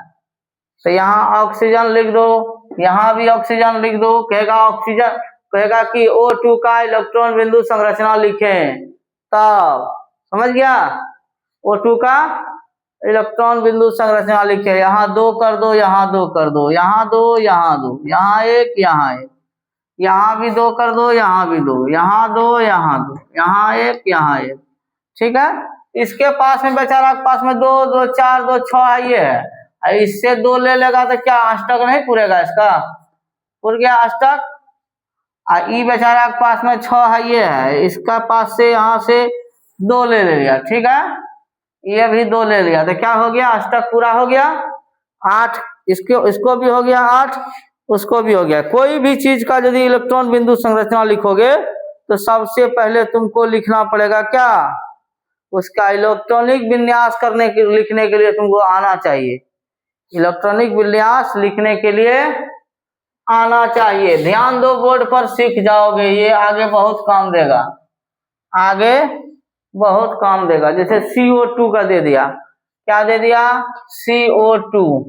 तो यहाँ ऑक्सीजन लिख दो, यहाँ भी ऑक्सीजन लिख दो। कहेगा ऑक्सीजन, कहेगा कि O2 का इलेक्ट्रॉन बिंदु संरचना लिखें, तब समझ गया, O2 का इलेक्ट्रॉन बिंदु संरचना लिखे। यहाँ 2 कर दो, यहाँ 2 कर दो, यहाँ 2 यहाँ 2, यहाँ 1 यहाँ 1, यहाँ भी 2 कर दो, यहाँ भी 2, यहाँ 2 यहाँ 2, यहाँ 1 यहाँ 1। ठीक है, इसके पास में बेचारा के पास में 2 2 4 2 6 है, ये है। इससे 2 ले लेगा तो क्या अष्टक नहीं पूरेगा, इसका पूर गया अष्टक। ई बेचारा के पास में 6 है, ये है, इसका पास से यहाँ से 2 ले लिया। ठीक है, ये भी 2 ले लिया, तो क्या हो गया, अष्टक पूरा हो गया 8। इसको भी हो गया 8, उसको भी हो गया। कोई भी चीज का यदि इलेक्ट्रॉन बिंदु संरचना लिखोगे तो सबसे पहले तुमको लिखना पड़ेगा क्या, उसका इलेक्ट्रॉनिक विन्यास लिखने के लिए तुमको आना चाहिए। इलेक्ट्रॉनिक विन्यास लिखने के लिए आना चाहिए। ध्यान दो, बोर्ड पर सीख जाओगे, ये आगे बहुत काम देगा, आगे बहुत काम देगा। जैसे CO2 का दे दिया, क्या दे दिया, CO2,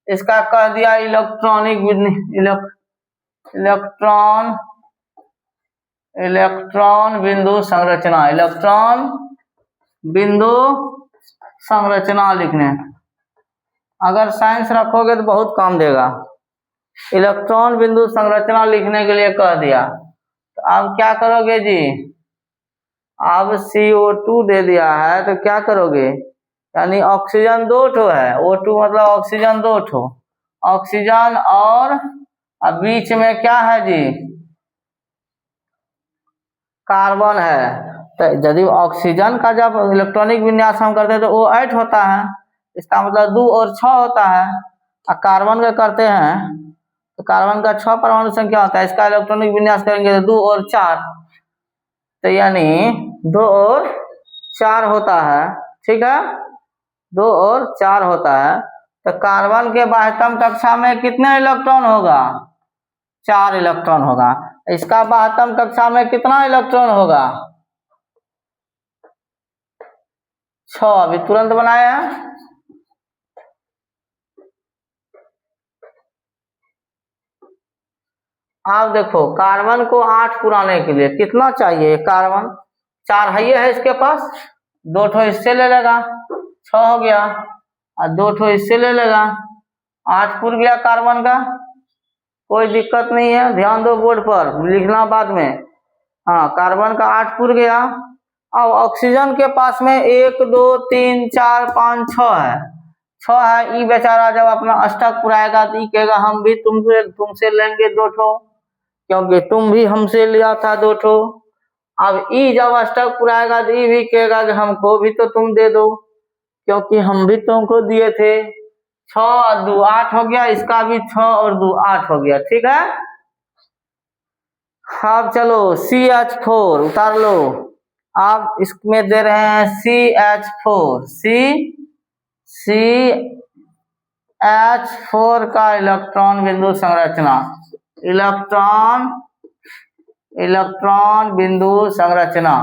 इसका कह दिया इलेक्ट्रॉनिक इलेक्ट्रॉन बिंदु संरचना, इलेक्ट्रॉन बिंदु संरचना लिखने। अगर साइंस रखोगे तो बहुत काम देगा। इलेक्ट्रॉन बिंदु संरचना लिखने के लिए कह दिया, तो अब क्या करोगे जी, अब CO2 दे दिया है तो क्या करोगे, यानी ऑक्सीजन 2 ठो है, O2 मतलब ऑक्सीजन 2 ठो, ऑक्सीजन और बीच में क्या है जी, कार्बन है। तो यदि ऑक्सीजन का जब इलेक्ट्रॉनिक विन्यास हम करते हैं तो वो 8 होता है, इसका मतलब 2 और 6 होता है। और कार्बन का करते हैं तो कार्बन का 6 परमाणु संख्या होता है, इसका इलेक्ट्रॉनिक विन्यास करेंगे तो 2 और 4, तो यानी 2 और 4 होता है। ठीक है, 2 और 4 होता है। तो कार्बन के बाह्यतम कक्षा में कितने इलेक्ट्रॉन होगा, 4 इलेक्ट्रॉन होगा। इसका बाह्यतम कक्षा में कितना इलेक्ट्रॉन होगा, 6, अभी तुरंत बनाया। आप देखो, कार्बन को 8 पुराने के लिए कितना चाहिए, कार्बन 4 है इसके पास, 2 ठो इससे ले लेगा, 6 हो गया, और 2 ठो इससे ले लेगा, 8 पुर गया कार्बन का, कोई दिक्कत नहीं है। ध्यान दो, बोर्ड पर लिखना बाद में। हाँ, कार्बन का 8 पुर गया। अब ऑक्सीजन के पास में 1 2 3 4 5 6 है, 6 है। ई बेचारा जब अपना अष्टक पुराएगा तो ई कहेगा हम भी तुमसे लेंगे 2 ठो, क्योंकि तुम भी हमसे लिया था 2 ठो। अब ई जब अष्टक पुराएगा तो ई भी कहेगा कि हमको भी तो तुम दे दो, क्योंकि हम भी तुमको दिए थे। 6 और 2 8 हो गया, इसका भी 6 और 2 8 हो गया। ठीक है, अब चलो CH4 उतार लो। आप इसमें दे रहे हैं CH4, CH4 का इलेक्ट्रॉन बिंदु संरचना, इलेक्ट्रॉन बिंदु संरचना,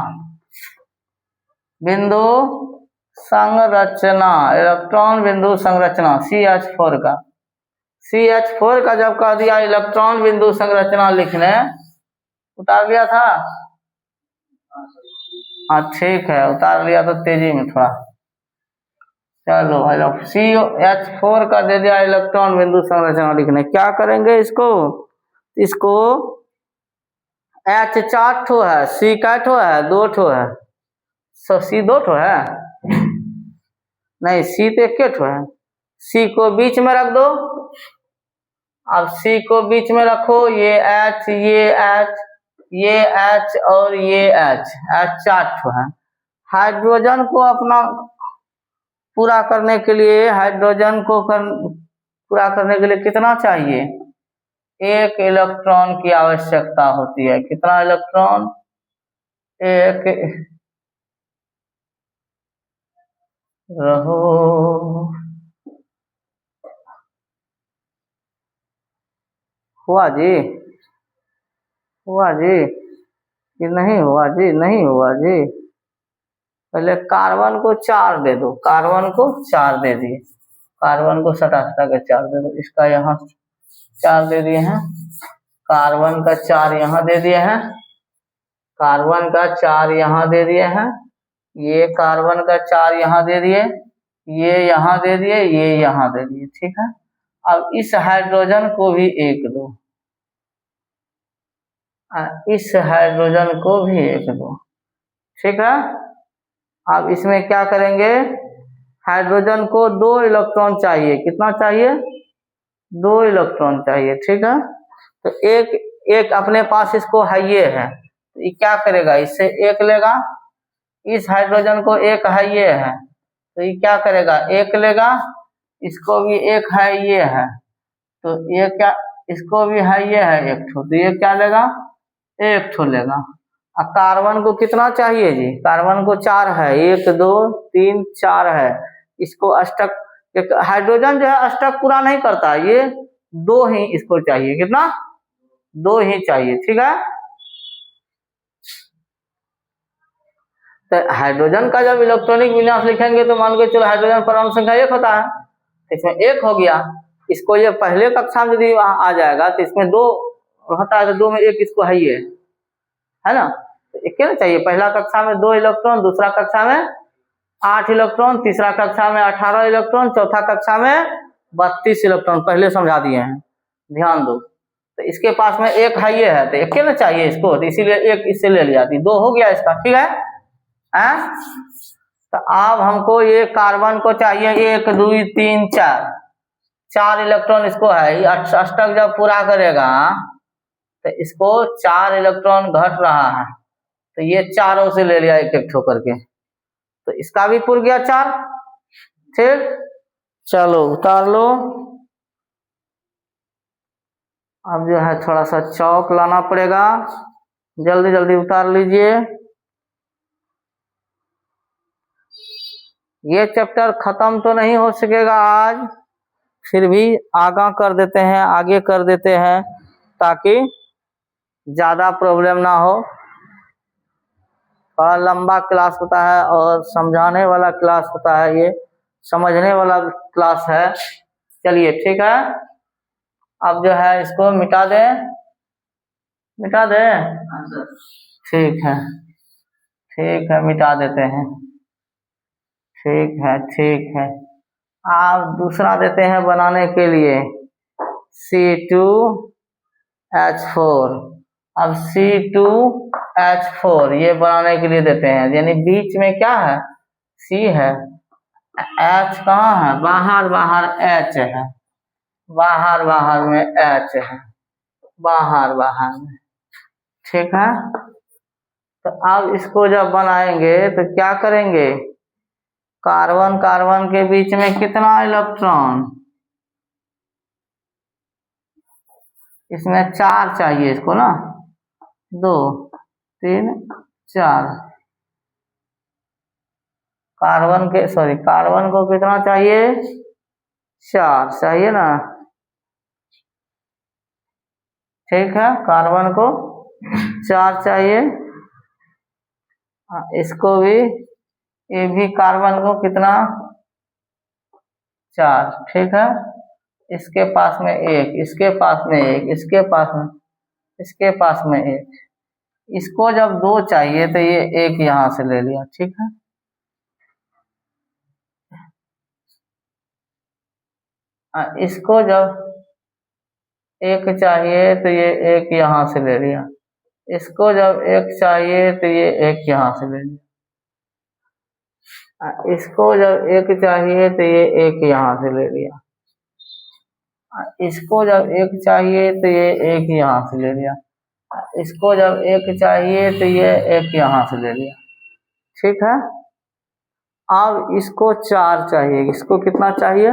इलेक्ट्रॉन बिंदु संरचना CH4 का, CH4 का जब कह दिया इलेक्ट्रॉन बिंदु संरचना लिखने, उतार लिया था? हाँ ठीक है, उतार लिया तो तेजी में थोड़ा। चलो हेलो, CH4 का दे दिया इलेक्ट्रॉन बिंदु संरचना लिखने, क्या करेंगे इसको? H 4 ठो है, C कै ठो है? 2 ठो है। C 2 ठो है? नहीं, C तो 1 ठो है। C को बीच में रख दो। अब C को बीच में रखो, ये H, ये H और ये H 4 ठो है। हाइड्रोजन को अपना पूरा करने के लिए, पूरा करने के लिए कितना चाहिए? 1 इलेक्ट्रॉन की आवश्यकता होती है। कितना इलेक्ट्रॉन? 1 रहो। हुआ जी? हुआ जी कि नहीं हुआ जी? नहीं हुआ जी। पहले कार्बन को 4 दे दो, कार्बन को 4 दे दिए, कार्बन को सटा के 4 दे दो। इसका यहाँ 4 दे दिए हैं, कार्बन का 4 यहाँ दे दिए हैं, कार्बन का 4 यहाँ दे दिए हैं, ये कार्बन का 4 यहाँ दे दिए, ये यहाँ दे दिए, ये यहाँ दे दिए। ठीक है, अब इस हाइड्रोजन को भी 1 दो, इस हाइड्रोजन को भी 1 दो। ठीक है, अब इसमें क्या करेंगे? हाइड्रोजन को 2 इलेक्ट्रॉन चाहिए। कितना चाहिए? 2 इलेक्ट्रॉन चाहिए। ठीक है, तो एक अपने पास इसको हाइये है, तो ये क्या करेगा? इससे 1 लेगा, इस हाइड्रोजन को 1 हाइये है, तो ये क्या करेगा? 1 लेगा, इसको भी 1 हाइये है, तो ये क्या, इसको भी हाइये है 1 ठो, तो ये क्या लेगा? 1 ठो लेगा। अब कार्बन को कितना चाहिए जी? कार्बन को 4 है, 1 2 3 4 है। इसको अष्टक, हाइड्रोजन जो है अष्टक पूरा नहीं करता, ये 2 ही इसको चाहिए। कितना? 2 ही चाहिए। ठीक है, तो हाइड्रोजन का जब इलेक्ट्रॉनिक विन्यास लिखेंगे तो मान के चलो हाइड्रोजन परमाणु संख्या 1 होता है, इसमें 1 हो गया। इसको ये पहले कक्षा में यदि आ जाएगा तो इसमें 2 होता है, तो 2 में 1 इसको है ना, तो 1 ना चाहिए। पहला कक्षा में 2 इलेक्ट्रॉन, दूसरा कक्षा में 8 इलेक्ट्रॉन, तीसरा कक्षा में 18 इलेक्ट्रॉन, चौथा कक्षा में 32 इलेक्ट्रॉन। पहले समझा दिए हैं, ध्यान दो। तो इसके पास में 1 हाइये है, तो 1 ना चाहिए इसको, तो इसीलिए 1 इससे ले लिया, 2 हो गया इसका। ठीक है, तो अब हमको ये कार्बन को चाहिए 1 2 3 4 इलेक्ट्रॉन इसको है। अष्टक जब पूरा करेगा तो इसको 4 इलेक्ट्रॉन घट रहा है, तो ये चारों से ले लिया 1 ठो करके, तो इसका भी पूर गया 4। ठीक, चलो उतार लो। अब जो है थोड़ा सा चौक लाना पड़ेगा, जल्दी जल्दी उतार लीजिए। ये चैप्टर खत्म तो नहीं हो सकेगा आज, फिर भी आगे कर देते हैं ताकि ज्यादा प्रॉब्लम ना हो। बड़ा लंबा क्लास होता है और समझाने वाला क्लास होता है, ये समझने वाला क्लास है। चलिए ठीक है, अब जो है इसको मिटा दें। ठीक है, मिटा देते हैं। ठीक है, आप दूसरा देते हैं बनाने के लिए C2H4। अब C2H4 ये बनाने के लिए देते हैं, यानी बीच में क्या है? C है, H कहाँ है? बाहर H है, बाहर में H है, बाहर में। ठीक है, तो अब इसको जब बनाएंगे तो क्या करेंगे? कार्बन के बीच में कितना इलेक्ट्रॉन? इसमें 4 चाहिए इसको ना, 2 3 4। कार्बन को कितना चाहिए? 4 चाहिए ना। ठीक है, कार्बन को 4 चाहिए, इसको भी, ये भी कार्बन को कितना? 4। ठीक है, इसके पास में एक, इसके पास में एक, इसके पास में, इसके पास में एक। इसको जब 2 चाहिए तो ये एक यहाँ से ले लिया, ठीक है। इसको जब 1 चाहिए तो ये एक यहाँ से ले लिया। इसको जब 1 चाहिए तो ये एक यहाँ से ले लिया। इसको जब 1 चाहिए तो ये एक यहाँ से ले लिया। इसको जब 1 चाहिए तो ये एक यहाँ से ले लिया। इसको जब 1 चाहिए तो ये एक यहाँ से ले लिया, ठीक है। अब इसको 4 चाहिए। इसको कितना चाहिए?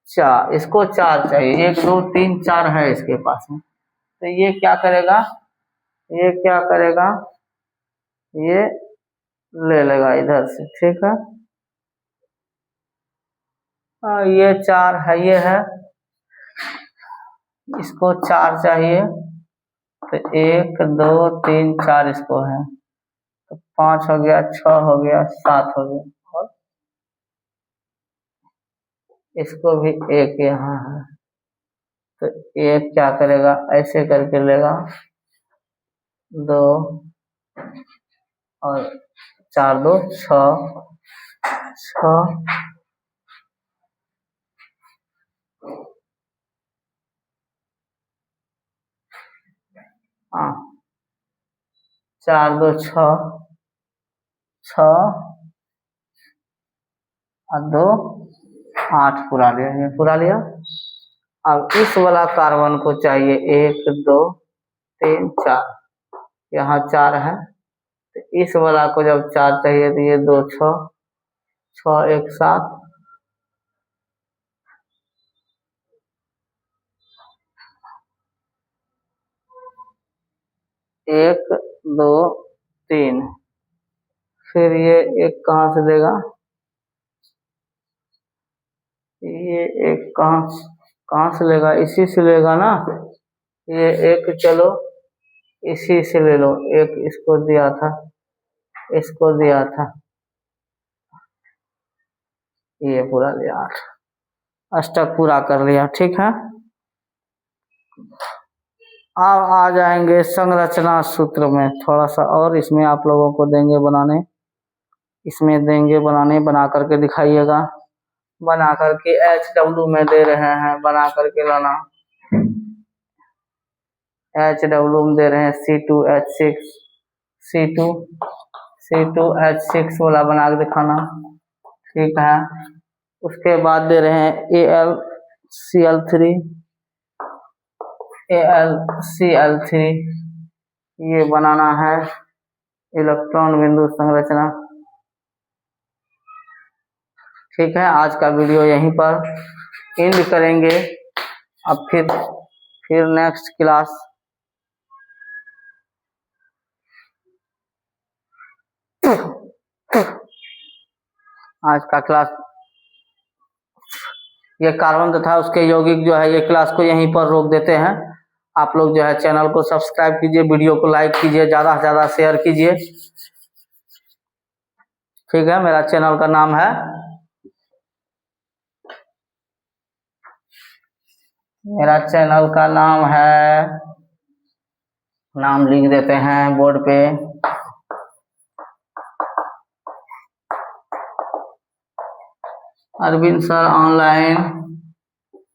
4। इसको 4 चाहिए। 1 2 3 4 है इसके पास में। तो ये क्या करेगा? ये क्या करेगा? ये ले लेगा इधर से, ठीक है। ये 4 है, ये है। इसको 4 चाहिए तो 1 2 3 4 इसको है, तो 5 हो गया, 6 हो गया, 7 हो गया। और इसको भी 1 यहाँ है, तो 1 क्या करेगा? ऐसे करके लेगा 2 और 4 2 6 6 4 2 6 6 और 2 8 पूरा लिया, ये पूरा लिया। अब इस वाला कार्बन को चाहिए 1 2 3 4, यहाँ 4 है, तो इस वाला को जब 4 चाहिए तो ये 2 6 6 1 7 1 2 3। फिर ये 1 कहाँ से देगा? ये 1 कहाँ से लेगा? इसी से लेगा ना। ये 1 चलो इसी से ले लो। 1 इसको दिया था, इसको दिया था, ये पूरा लिया। 8 अष्टक पूरा कर लिया, ठीक है। अब आ जाएंगे संरचना सूत्र में। थोड़ा सा और इसमें आप लोगों को देंगे बनाने, इसमें देंगे बनाने, बना करके दिखाइएगा। बना करके HW में दे रहे हैं, बना करके लाना। HW में दे रहे हैं C2H6 C2H6 वाला बना के दिखाना, ठीक है। उसके बाद दे रहे हैं AlCl3 ये बनाना है इलेक्ट्रॉन बिंदु संरचना, ठीक है। आज का वीडियो यहीं पर एंड करेंगे। अब फिर नेक्स्ट क्लास आज का क्लास ये कार्बन तथा उसके यौगिक जो है, ये क्लास को यहीं पर रोक देते हैं। आप लोग जो है चैनल को सब्सक्राइब कीजिए, वीडियो को लाइक कीजिए, ज़्यादा से ज़्यादा शेयर कीजिए, ठीक है। मेरा चैनल का नाम है नाम लिख देते हैं बोर्ड पे, अरविंद सर ऑनलाइन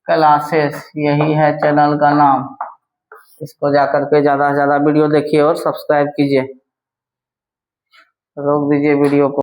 क्लासेस, यही है चैनल का नाम। इसको जाकर के ज़्यादा से ज़्यादा वीडियो देखिए और सब्सक्राइब कीजिए। रोक दीजिए वीडियो को।